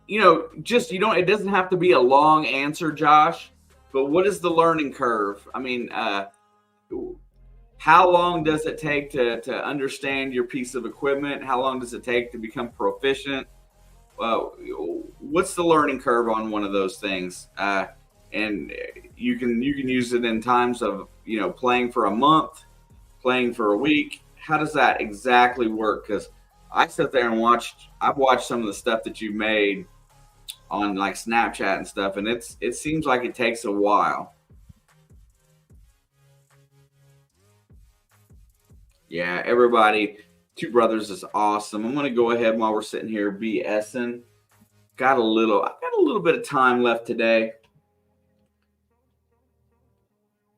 It doesn't have to be a long answer, Josh, but what is the learning curve? I mean, how long does it take to understand your piece of equipment? How long does it take to become proficient? What's the learning curve on one of those things? And you can use it in times of, playing for a month, playing for a week. How does that exactly work? Because I sit there and I've watched some of the stuff that you made on like Snapchat and stuff, and it seems like it takes a while. Yeah, everybody, Two Brothers is awesome. I'm gonna go ahead while we're sitting here BSing. I've got a little bit of time left today.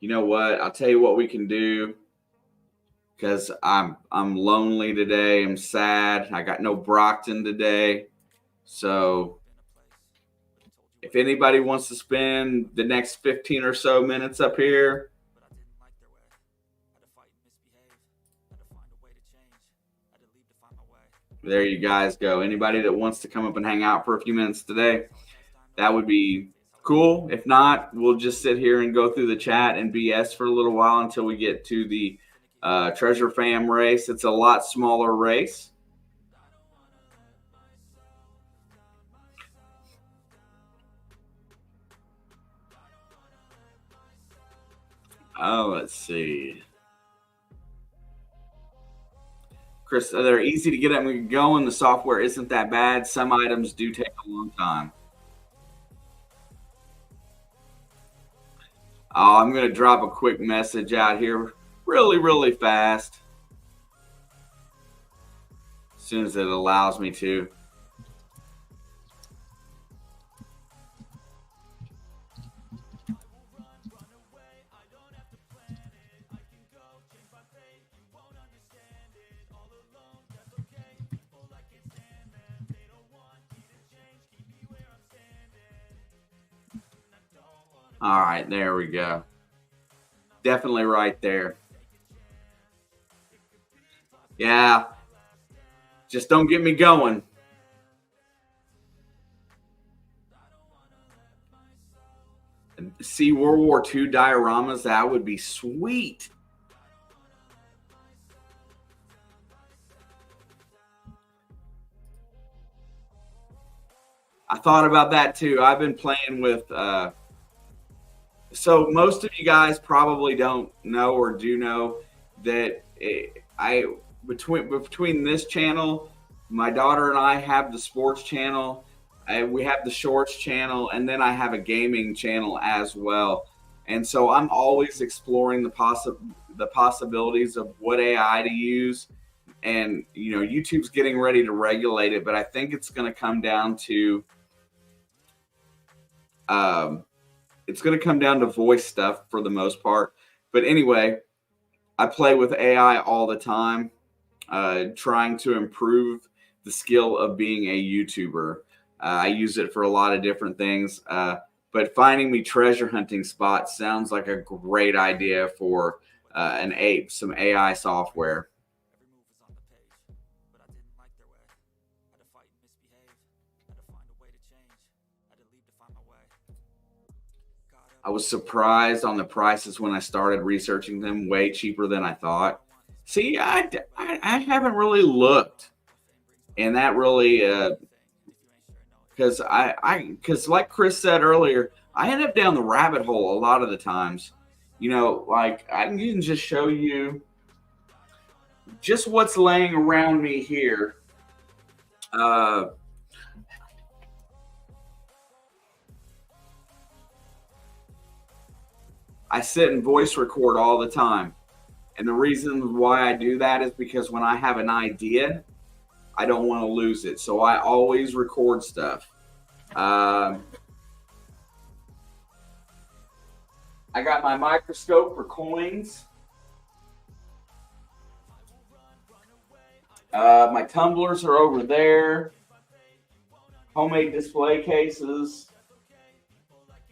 You know what? I'll tell you what we can do, because I'm lonely today. I'm sad. I got no Brockton today. So if anybody wants to spend the next 15 or so minutes up here, there you guys go. Anybody that wants to come up and hang out for a few minutes today, that would be cool. If not, we'll just sit here and go through the chat and BS for a little while until we get to the Treasure Fam race. It's a lot smaller race. Oh, let's see. Chris, they're easy to get them going. The software isn't that bad. Some items do take a long time. Oh, I'm going to drop a quick message out here really, really fast. As soon as it allows me to. All right, there we go. Definitely right there. Yeah. Just don't get me going. See World War II dioramas, that would be sweet. I thought about that too. I've been playing with so most of you guys probably don't know or do know that between this channel, my daughter and I have the sports channel, we have the shorts channel, and then I have a gaming channel as well. And so I'm always exploring the possibilities of what AI to use. And YouTube's getting ready to regulate it, but I think it's going to come down to voice stuff for the most part. But anyway, I play with AI all the time, trying to improve the skill of being a YouTuber. I use it for a lot of different things, but finding me treasure hunting spots sounds like a great idea for some AI software. I was surprised on the prices when I started researching them. Way cheaper than I thought. See, I haven't really looked, and that really because like Chris said earlier, I end up down the rabbit hole a lot of the times. Like I can just show you just what's laying around me here. I sit and voice record all the time. And the reason why I do that is because when I have an idea, I don't want to lose it. So I always record stuff. I got my microscope for coins. My tumblers are over there. Homemade display cases.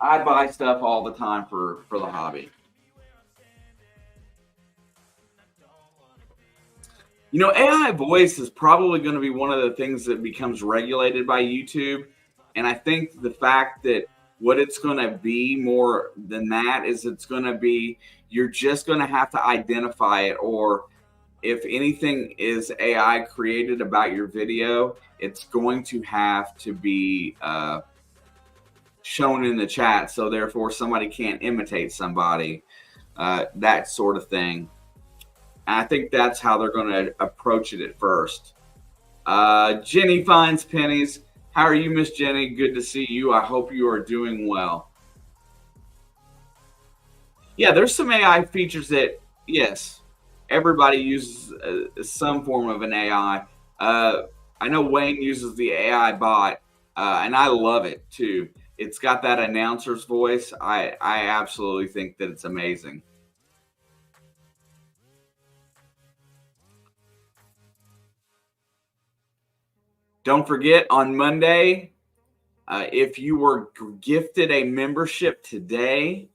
I buy stuff all the time for the hobby. AI voice is probably going to be one of the things that becomes regulated by YouTube. And I think the fact that what it's going to be more than that is it's going to be, you're just going to have to identify it. Or if anything is AI created about your video, it's going to have to be shown in the chat, so therefore somebody can't imitate somebody, that sort of thing. And I think that's how they're going to approach it at first. Jenny finds pennies. How are you, Miss Jenny? Good to see you. I hope you are doing well. Yeah, there's some AI features that, yes, everybody uses some form of an AI. I know Wayne uses the AI bot, and I love it too. It's got that announcer's voice. I absolutely think that it's amazing. Don't forget, on Monday, if you were gifted a membership today,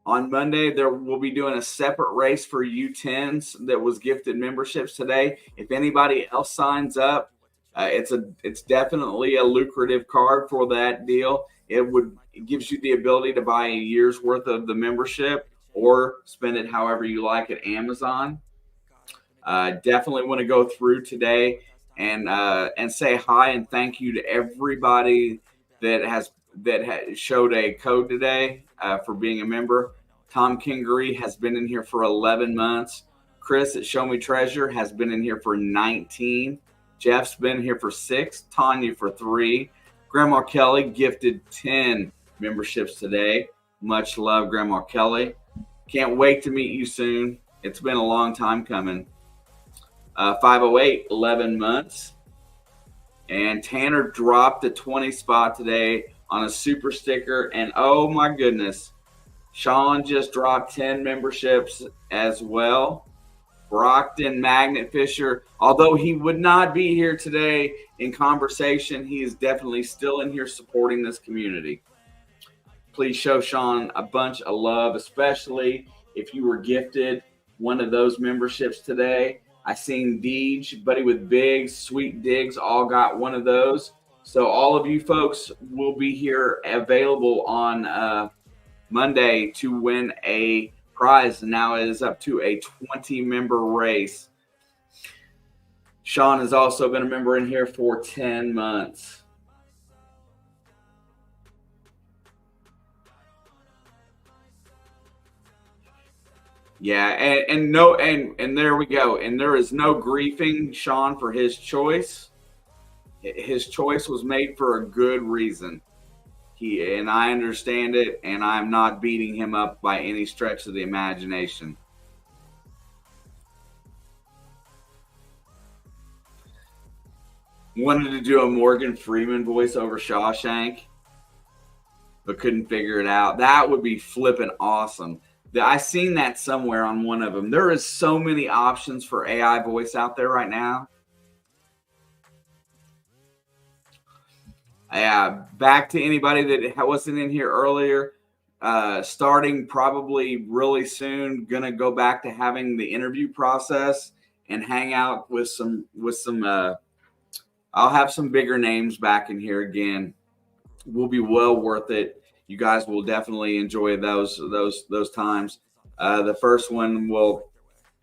on Monday, there will be doing a separate race for U10s that was gifted memberships today. If anybody else signs up, it's definitely a lucrative card for that deal. It gives you the ability to buy a year's worth of the membership or spend it however you like at Amazon. Definitely want to go through today and say hi and thank you to everybody that showed a code today for being a member. Tom Kingery has been in here for 11 months. Chris at Show Me Treasure has been in here for 19. Jeff's been here for 6. Tanya for 3. Grandma Kelly gifted 10 memberships today. Much love, Grandma Kelly. Can't wait to meet you soon. It's been a long time coming. 508, 11 months. And Tanner dropped the 20 spot today on a super sticker. And oh my goodness, Sean just dropped 10 memberships as well. Brockton Magnet Fisher, although he would not be here today in conversation, he is definitely still in here supporting this community. Please show Sean a bunch of love, especially if you were gifted one of those memberships today. I seen Deej, Buddy with Bigs, Sweet Diggs, all got one of those. So all of you folks will be here available on Monday to win a prize. And now it is up to a 20-member race. Sean has also been a member in here for 10 months. Yeah, and there we go. And there is no griefing Sean for his choice. His choice was made for a good reason. And I understand it, and I'm not beating him up by any stretch of the imagination. Wanted to do a Morgan Freeman voice over Shawshank, but couldn't figure it out. That would be flipping awesome. I seen that somewhere on one of them. There is so many options for AI voice out there right now. Yeah, back to anybody that wasn't in here earlier. Starting probably really soon, gonna go back to having the interview process and hang out with some. I'll have some bigger names back in here again. Will be well worth it. You guys will definitely enjoy those times. The first one will,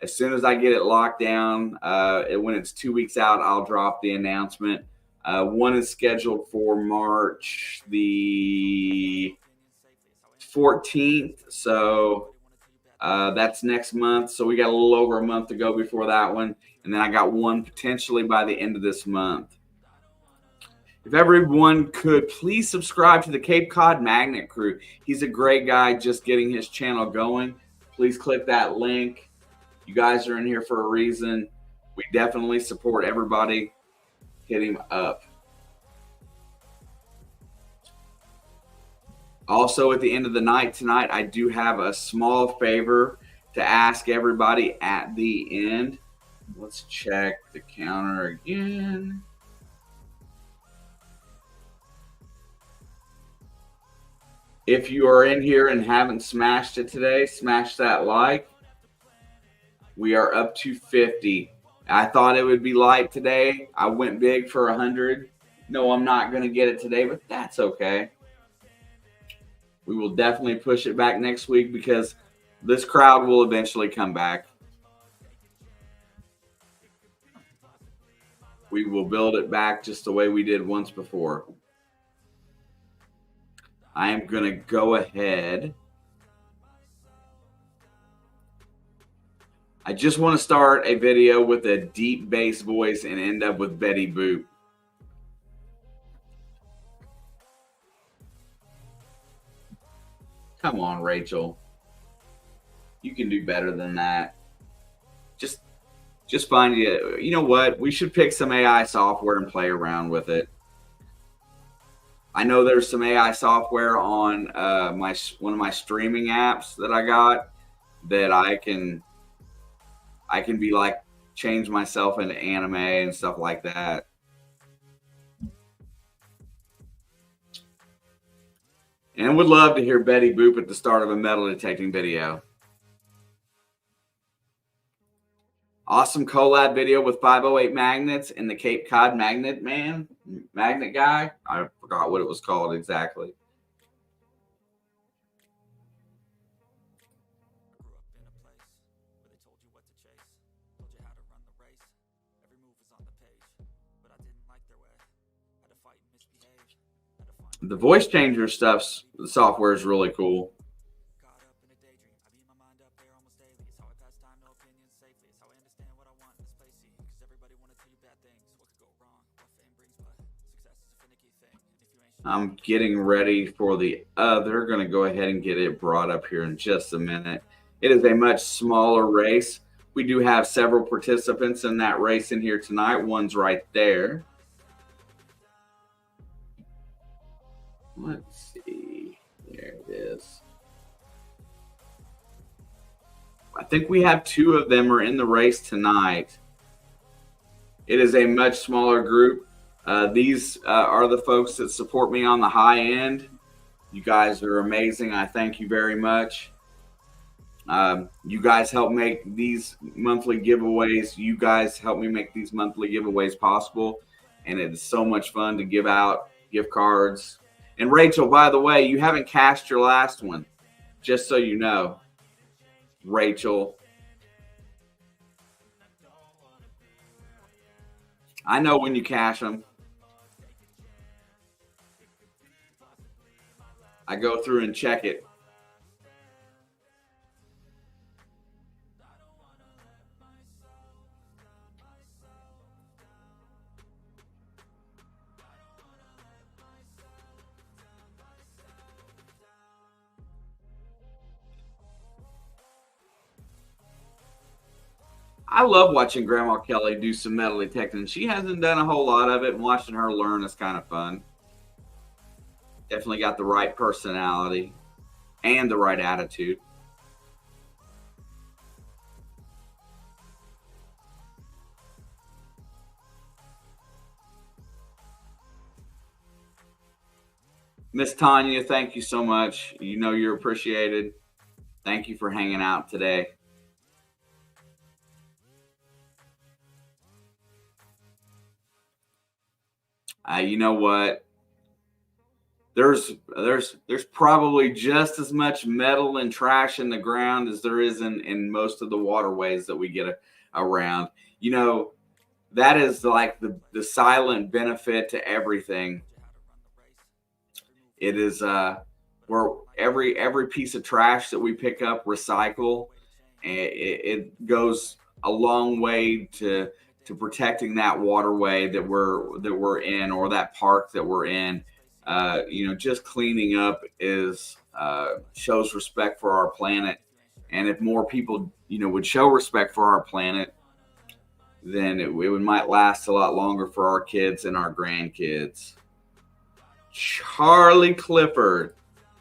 as soon as I get it locked down, when it's 2 weeks out, I'll drop the announcement. One is scheduled for March the 14th. So that's next month. So we got a little over a month to go before that one. And then I got one potentially by the end of this month. If everyone could please subscribe to the Cape Cod Magnet Crew. He's a great guy just getting his channel going. Please click that link. You guys are in here for a reason. We definitely support everybody. Hit him up. Also, at the end of the night tonight, I do have a small favor to ask everybody at the end. Let's check the counter again. If you are in here and haven't smashed it today, smash that like. We are up to 50. I thought it would be light today. I went big for 100. No, I'm not going to get it today, but that's okay. We will definitely push it back next week because this crowd will eventually come back. We will build it back just the way we did once before. I am going to go ahead. I just want to start a video with a deep bass voice and end up with Betty Boop. Come on, Rachel. You can do better than that. Just find you know what? We should pick some AI software and play around with it. I know there's some AI software on one of my streaming apps that I got that I can be like change myself into anime and stuff like that. And would love to hear Betty Boop at the start of a metal detecting video. Awesome collab video with 508 Magnets and the Cape Cod Magnet guy. I forgot what it was called exactly. The voice changer stuff's the software is really cool. I'm getting ready for the other. Going to go ahead and get it brought up here in just a minute. It is a much smaller race. We do have several participants in that race in here tonight. One's right there. Let's see. There it is. I think we have two of them are in the race tonight. It is a much smaller group. These are the folks that support me on the high end. You guys are amazing. I thank you very much. You guys help make these monthly giveaways. You guys help me make these monthly giveaways possible. And it's so much fun to give out gift cards. And Rachel, by the way, you haven't cashed your last one, just so you know. Rachel. I know when you cash them. I go through and check it. I love watching Grandma Kelly do some metal detecting. She hasn't done a whole lot of it, and watching her learn is kind of fun. Definitely got the right personality and the right attitude. Miss Tanya, thank you so much. You know you're appreciated. Thank you for hanging out today. You know what? There's probably just as much metal and trash in the ground as there is in most of the waterways that we get around. You know, that is like the silent benefit to everything. It is where every piece of trash that we pick up, recycle, it goes a long way to protecting that waterway that we're in, or that park that we're in. You know, just cleaning up is shows respect for our planet. And if more people, you know, would show respect for our planet, then it might last a lot longer for our kids and our grandkids. Charlie Clifford,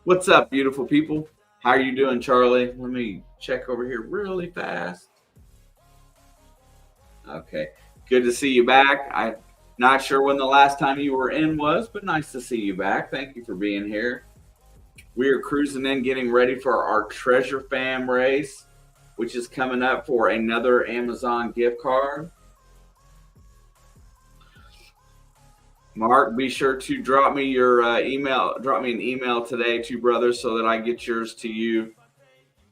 what's up, beautiful people? How are you doing, Charlie? Let me check over here really fast. Okay, good to see you back. I'm not sure when the last time you were in was, but nice to see you back. Thank you for being here. We are cruising in, getting ready for our Treasure Fam race, which is coming up for another Amazon gift card. Mark, be sure to drop me your email. Drop me an email today, too, brother, so that I get yours to you.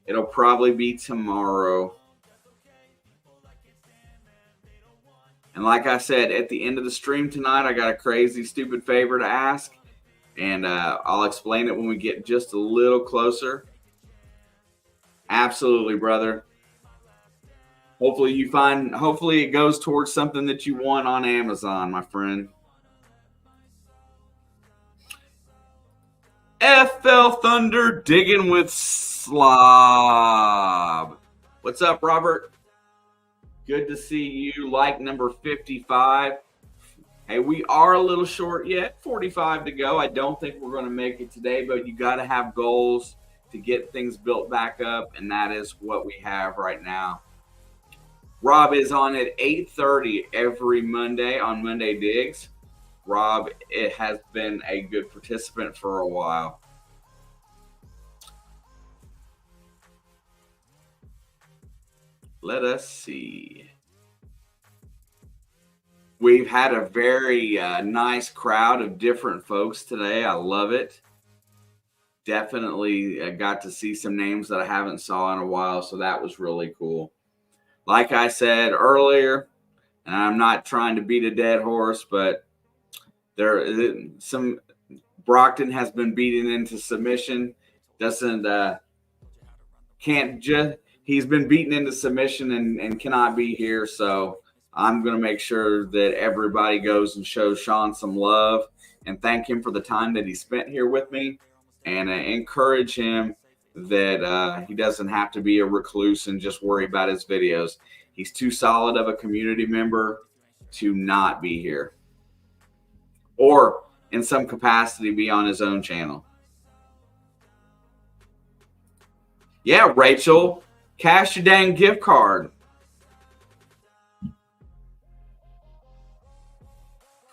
It'll probably be tomorrow. And like I said, at the end of the stream tonight, I got a crazy, stupid favor to ask. And I'll explain it when we get just a little closer. Absolutely, brother. Hopefully it goes towards something that you want on Amazon, my friend. FL Thunder digging with Slob. What's up, Robert? Good to see you. Like number 55. Hey, we are a little short yet. 45 to go. I don't think we're going to make it today, but you got to have goals to get things built back up, and that is what we have right now. Rob is on at 8:30 every Monday on Monday Digs. Rob, it has been a good participant for a while. Let us see. We've had a very nice crowd of different folks today. I love it. Definitely got to see some names that I haven't saw in a while, so that was really cool. Like I said earlier, and I'm not trying to beat a dead horse, but Brockton has been beaten into submission. He's been beaten into submission and cannot be here. So I'm going to make sure that everybody goes and shows Sean some love and thank him for the time that he spent here with me, and encourage him that he doesn't have to be a recluse and just worry about his videos. He's too solid of a community member to not be here, or in some capacity be on his own channel. Yeah, Rachel, cash your dang gift card.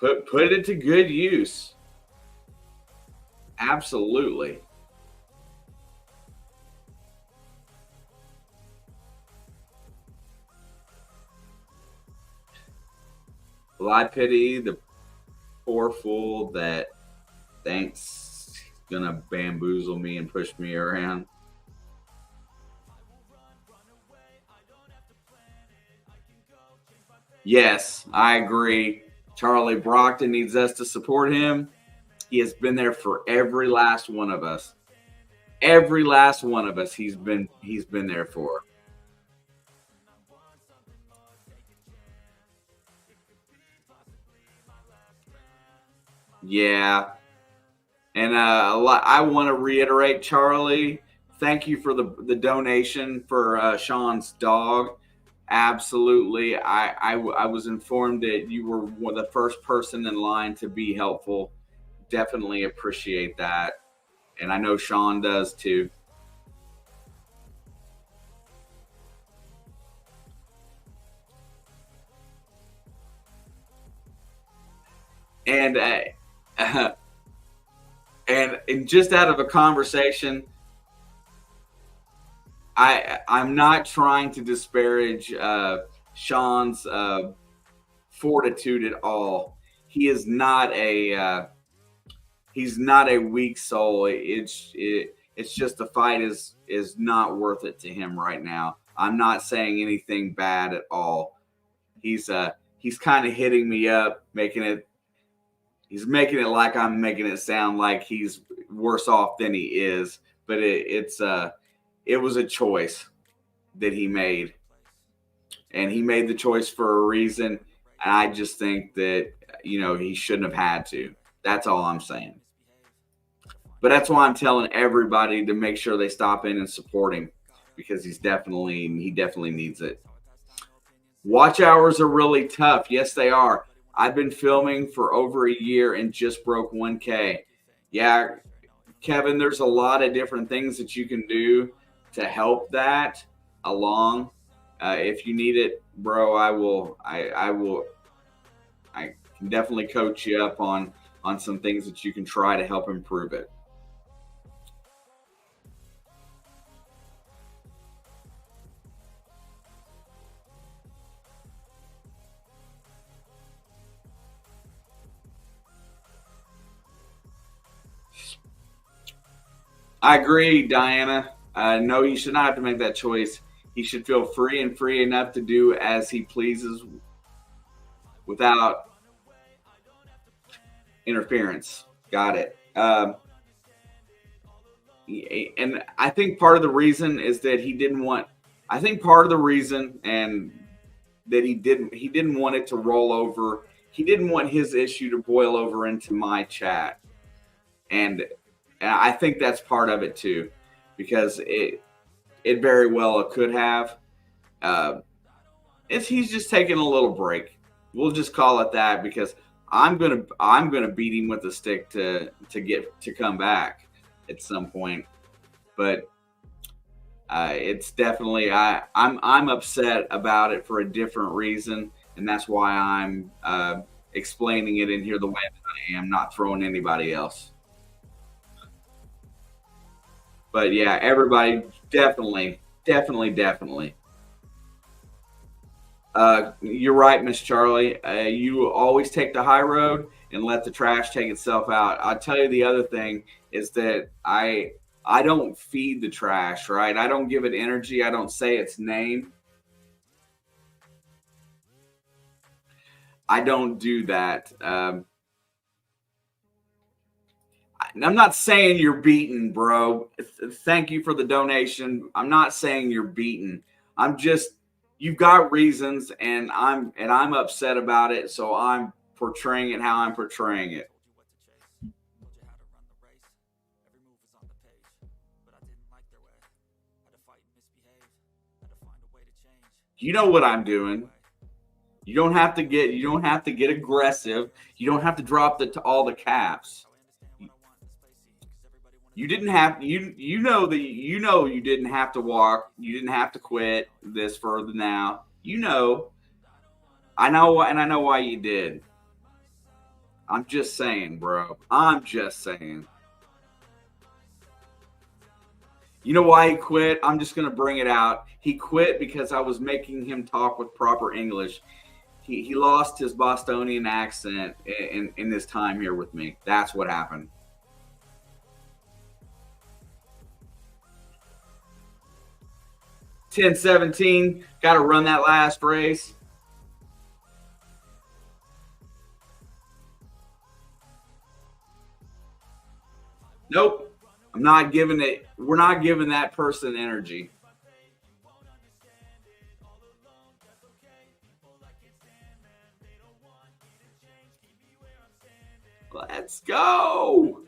Put it to good use. Absolutely. Well, I pity the poor fool that thinks he's gonna bamboozle me and push me around. Yes, I agree. Charlie Brockton needs us to support him. He has been there for every last one of us. Every last one of us he's been there for. Yeah. And I want to reiterate, Charlie, thank you for the donation for Sean's dog. Absolutely. I was informed that you were the first person in line to be helpful. Definitely appreciate that. And I know Sean does too. And and just out of a conversation, I'm not trying to disparage Sean's fortitude at all. He is not a he's not a weak soul. It's just the fight is not worth it to him right now. I'm not saying anything bad at all. He's kind of hitting me up, he's making it like I'm making it sound like he's worse off than he is. But it was a choice that he made, and he made the choice for a reason. And I just think that, he shouldn't have had to. That's all I'm saying. But that's why I'm telling everybody to make sure they stop in and support him, because he definitely needs it. Watch hours are really tough. Yes, they are. I've been filming for over a year and just broke 1K. Yeah, Kevin, there's a lot of different things that you can do to help that along. If you need it, bro, I can definitely coach you up on some things that you can try to help improve it. I agree, Diana. No, he should not have to make that choice. He should feel free enough to do as he pleases without interference. Got it. And I think part of the reason is that he didn't want. I think part of the reason and that he didn't want it to roll over. He didn't want his issue to boil over into my chat, and I think that's part of it too, because it very well could have. He's just taking a little break. We'll just call it that, because I'm gonna beat him with a stick to come back at some point. But it's definitely I'm upset about it for a different reason, and that's why I'm explaining it in here the way that I am, not throwing anybody else. But yeah, everybody definitely. You're right, Miss Charlie. You always take the high road and let the trash take itself out. I'll tell you the other thing is that I don't feed the trash, right? I don't give it energy. I don't say its name. I don't do that. I'm not saying you're beaten, bro. Thank you for the donation. I'm not saying you're beaten. I'm just, you've got reasons, and I'm upset about it, so I'm portraying it how I'm portraying it. You know what I'm doing. You don't have to get aggressive. You don't have to drop all the caps. You didn't have you know you didn't have to walk. You didn't have to quit this further now. You know. I know why you did. I'm just saying, bro. I'm just saying. You know why he quit? I'm just going to bring it out. He quit because I was making him talk with proper English. He lost his Bostonian accent in his time here with me. That's what happened. $10-17. Got to run that last race. Nope. I'm not giving it. We're not giving that person energy. Let's go.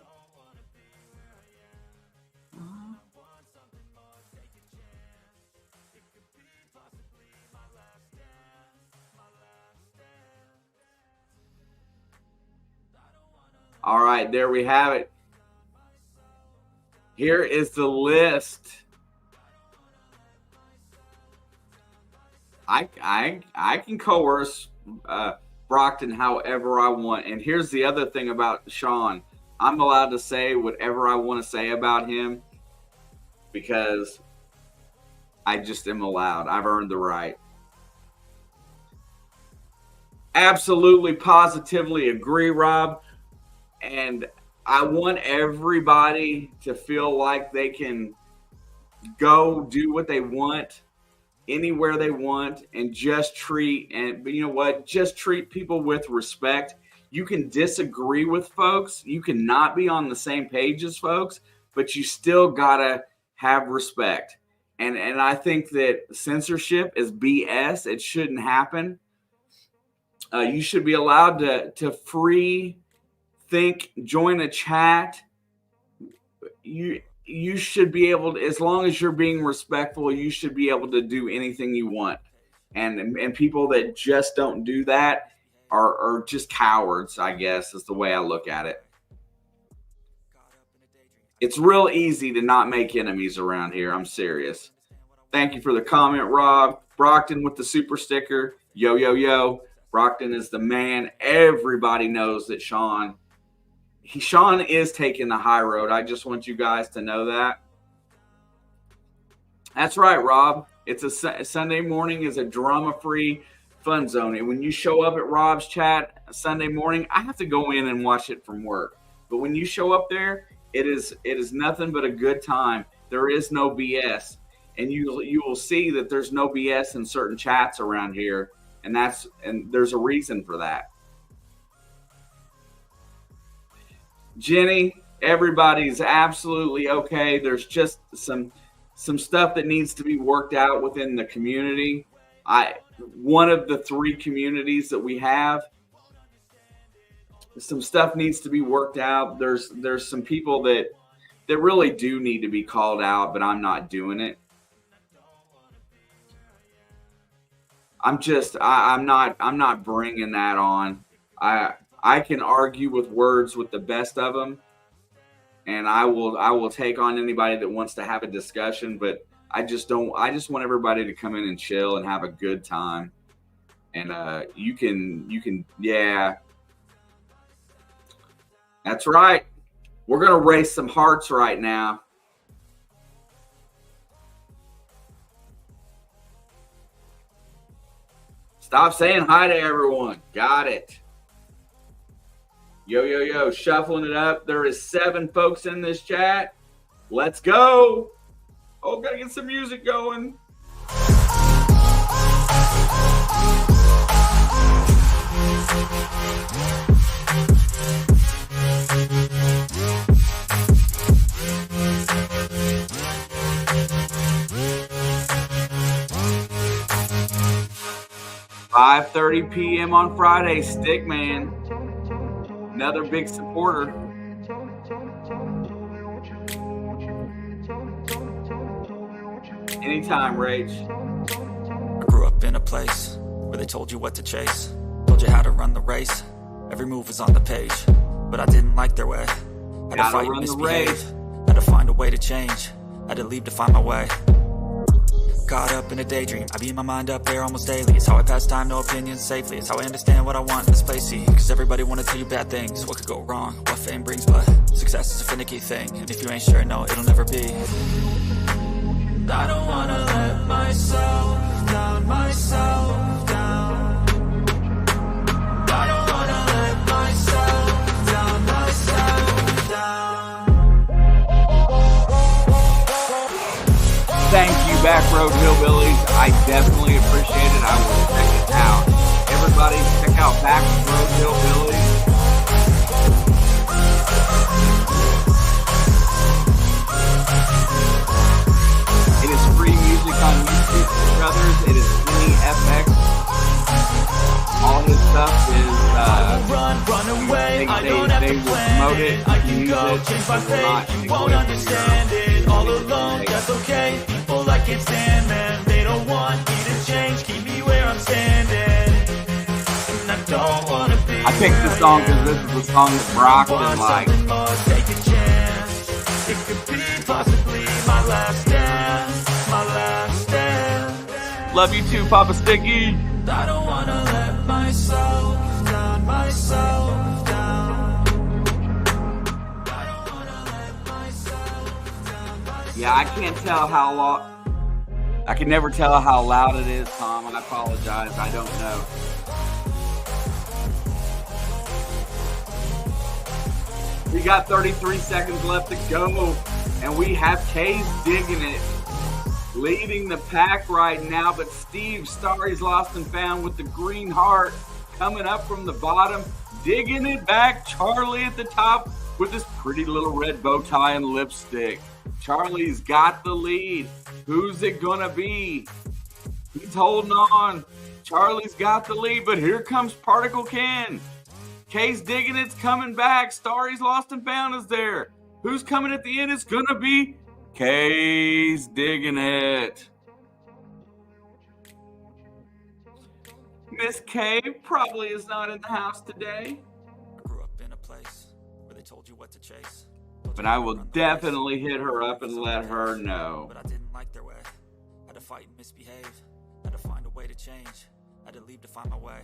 All right, there we have it. Here is the list. I can coerce Brockton however I want. And here's the other thing about Sean. I'm allowed to say whatever I want to say about him because I just am allowed. I've earned the right. Absolutely, positively agree, Rob. And I want everybody to feel like they can go do what they want anywhere they want and just treat, and you know what? Just treat people with respect. You can disagree with folks. You can not be on the same page as folks, but you still gotta have respect. And I think that censorship is BS. It shouldn't happen. You should be allowed to free think, join a chat. You should be able to, as long as you're being respectful, you should be able to do anything you want. And people that just don't do that are just cowards, I guess, is the way I look at it. It's real easy to not make enemies around here. I'm serious. Thank you for the comment, Rob. Brockton with the super sticker. Yo, yo, yo. Brockton is the man. Everybody knows that Sean is taking the high road. I just want you guys to know that. That's right, Rob. It's a Sunday morning is a drama-free fun zone. And when you show up at Rob's chat Sunday morning, I have to go in and watch it from work. But when you show up there, it is nothing but a good time. There is no BS. And you will see that there's no BS in certain chats around here. And there's a reason for that. Jenny, everybody's absolutely okay. There's just some stuff that needs to be worked out within the community. One of the 3 communities that we have, some stuff needs to be worked out. There's some people that really do need to be called out, but I'm not doing it. I'm not bringing that on. I can argue with words with the best of them, and I will take on anybody that wants to have a discussion, but I just want everybody to come in and chill and have a good time. And you can yeah. That's right. We're going to race some hearts right now. Stop saying hi to everyone. Got it. Yo, yo, yo. Shuffling it up. There is 7 folks in this chat. Let's go. Oh, got to get some music going. 5:30 p.m. on Friday. Stickman, another big supporter. Anytime, Rach. I grew up in a place where they told you what to chase, told you how to run the race. Every move was on the page, but I didn't like their way. Had to fight and misbehave, had to find a way to change, had to leave to find my way. Caught up in a daydream, I beat my mind up there almost daily. It's how I pass time, no opinions safely. It's how I understand what I want in this place, see. Cause everybody wanna tell you bad things, what could go wrong, what fame brings. But success is a finicky thing, and if you ain't sure, no, it'll never be. I don't wanna let myself down, myself down. I don't wanna let myself down, myself down. Thank you, Backroad Hillbillies. I definitely appreciate it. I will check it out. Everybody check out Backroad Hillbillies. It is free music on YouTube, brothers. It is Kenny FX. All his stuff is run away. They will promote it. I can use go it, change my and will not fate. take You won't away from understand it. All alone, that's okay. People I can't stand, man. They don't want me to change. Keep me where I'm standing. And I don't wanna be. I picked this song because this is the song that Brockton liked. Take a chance. It could be possibly my last dance. My last dance. Love you too, Papa Sticky. I don't wanna let myself down, myself down. I don't wanna let myself down, myself. Yeah, I can't tell how loud. I can never tell how loud it is, Tom. I apologize. I don't know. We got 33 seconds left to go, and we have K's digging it, leading the pack right now. But Steve Starry's lost and found with the green heart coming up from the bottom, digging it back. Charlie at the top with his pretty little red bow tie and lipstick. Charlie's got the lead. Who's it gonna be? He's holding on. Charlie's got the lead, but here comes Particle Ken. K's digging it's coming back. Starry's lost and found is there. Who's coming at the end? It's gonna be K's digging it. Miss K probably is not in the house today, I grew up in a place where they told you what to chase, but I will definitely hit her up and let her know. but I didn't like their way. Had to fight and misbehave. Had to find a way to change. Had to leave to find my way.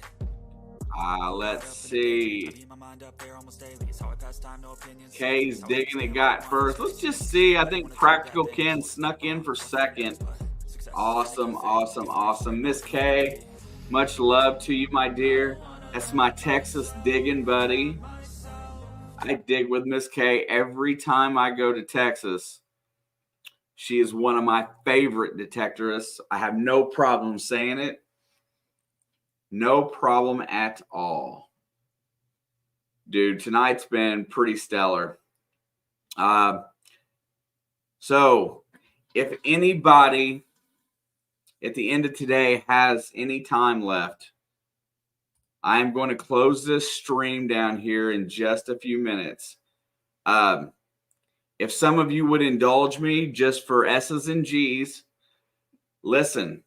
Let's see. I beat my mind up there almost daily. It's how I pass time, no opinions. K's digging it got first. Let's just see. I think Practical Ken snuck in for second. Awesome, awesome, awesome. Miss K, much love to you, my dear. That's my Texas digging buddy. I dig with Miss K every time I go to Texas. She is one of my favorite detectorists. I have no problem saying it. No problem at all. Dude, tonight's been pretty stellar. So, if anybody at the end of today has any time left, I'm going to close this stream down here in just a few minutes. If some of you would indulge me just for S's and G's, listen.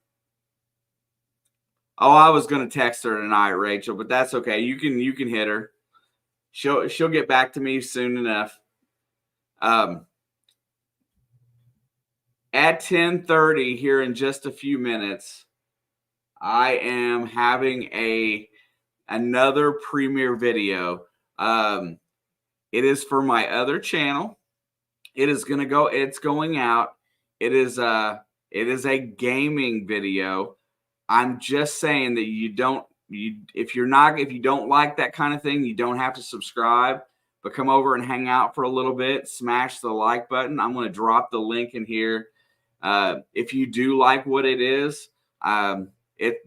Oh, I was going to text her tonight, Rachel, but that's okay. You can hit her. She'll get back to me soon enough. At 10:30 here in just a few minutes, I am having another premiere video. It is for my other channel. It's going out. It is a gaming video. I'm just saying that if you don't like that kind of thing, you don't have to subscribe, but come over and hang out for a little bit, smash the like button. I'm going to drop the link in here. If you do like what it is,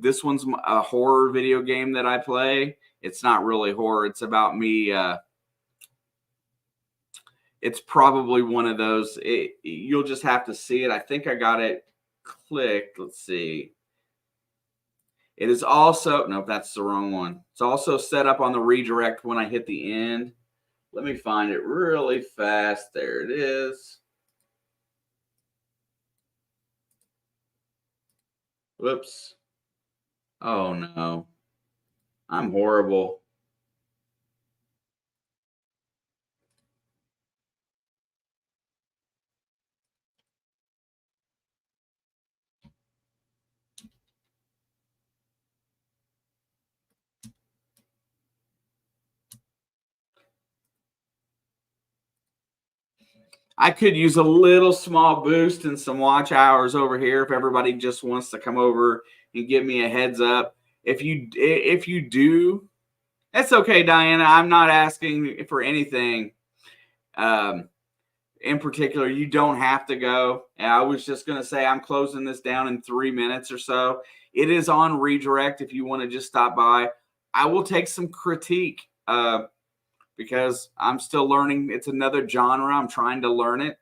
this one's a horror video game that I play. It's not really horror. It's about me. It's probably one of those. You'll just have to see it. I think I got it clicked. Let's see. It is also, no, that's the wrong one. It's also set up on the redirect when I hit the end. Let me find it really fast. There it is. Whoops. Oh, no. I'm horrible. I could use a little small boost and some watch hours over here if everybody just wants to come over and give me a heads up. If you do, that's okay, Diana. I'm not asking for anything in particular. You don't have to go. I was just going to say I'm closing this down in 3 minutes or so. It is on redirect if you want to just stop by. I will take some critique because I'm still learning. It's another genre. I'm trying to learn it.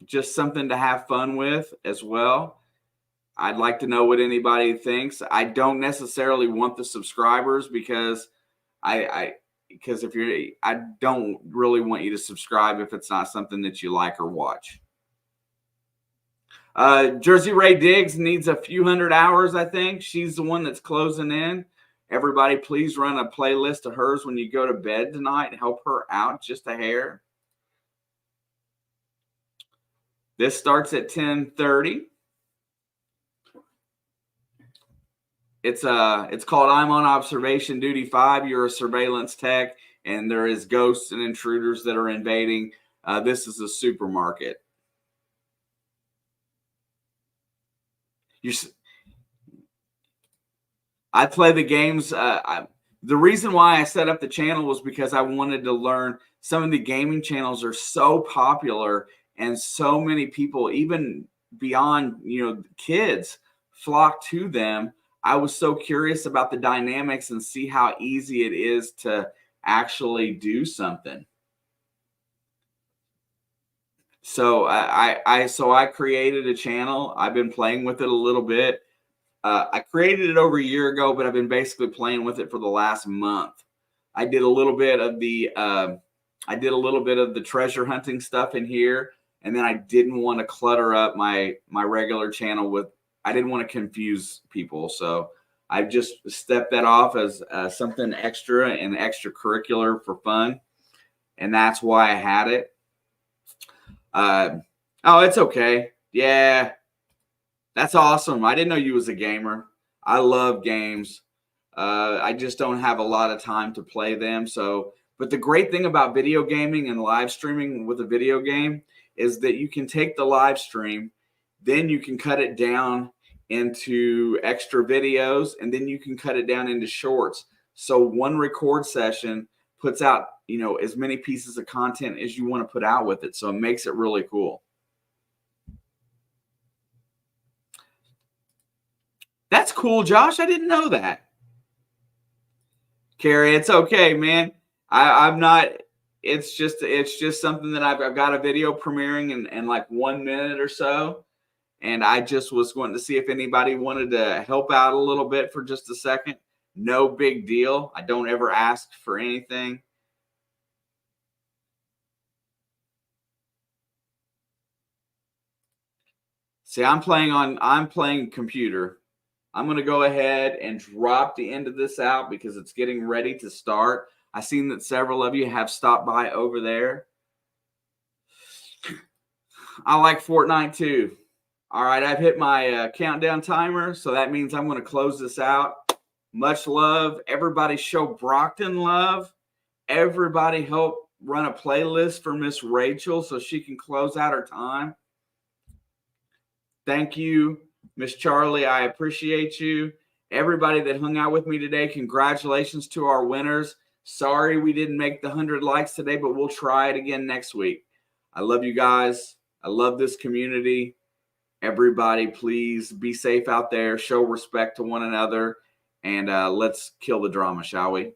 Just something to have fun with as well. I'd like to know what anybody thinks. I don't necessarily want the subscribers because I don't really want you to subscribe if it's not something that you like or watch. Jersey Ray Diggs needs a few hundred hours, I think. She's the one that's closing in. Everybody, please run a playlist of hers when you go to bed tonight. Help her out just a hair. This starts at 10:30. It's called I'm on Observation Duty 5. You're a surveillance tech, and there is ghosts and intruders that are invading. This is a supermarket. I play the games. The reason why I set up the channel was because I wanted to learn. Some of the gaming channels are so popular, and so many people, even beyond kids, flock to them. I was so curious about the dynamics and see how easy it is to actually do something. So I created a channel. I've been playing with it a little bit. I created it over a year ago, but I've been basically playing with it for the last month. I did a little bit of the treasure hunting stuff in here, and then I didn't want to clutter up my regular channel with. I didn't want to confuse people, so I just stepped that off as something extra and extracurricular for fun, and that's why I had it. Oh, it's okay. Yeah, that's awesome. I didn't know you was a gamer. I love games. I just don't have a lot of time to play them. So, but the great thing about video gaming and live streaming with a video game is that you can take the live stream, then you can cut it down into extra videos, and then you can cut it down into shorts. So one record session puts out, as many pieces of content as you want to put out with it. So it makes it really cool. That's cool, Josh. I didn't know that. Carrie, it's okay, man. I'm not. It's just something that I've got a video premiering in like 1 minute or so, and I just was going to see if anybody wanted to help out a little bit for just a second. No big deal. I don't ever ask for anything. See, I'm playing computer. I'm going to go ahead and drop the end of this out because it's getting ready to start. I've seen that several of you have stopped by over there. I like Fortnite too. All right, I've hit my countdown timer, so that means I'm going to close this out. Much love. Everybody show Brockton love. Everybody help run a playlist for Miss Rachel so she can close out her time. Thank you, Miss Charlie. I appreciate you. Everybody that hung out with me today, congratulations to our winners. Sorry we didn't make the 100 likes today, but we'll try it again next week. I love you guys. I love this community. Everybody, please be safe out there. Show respect to one another. And let's kill the drama, shall we?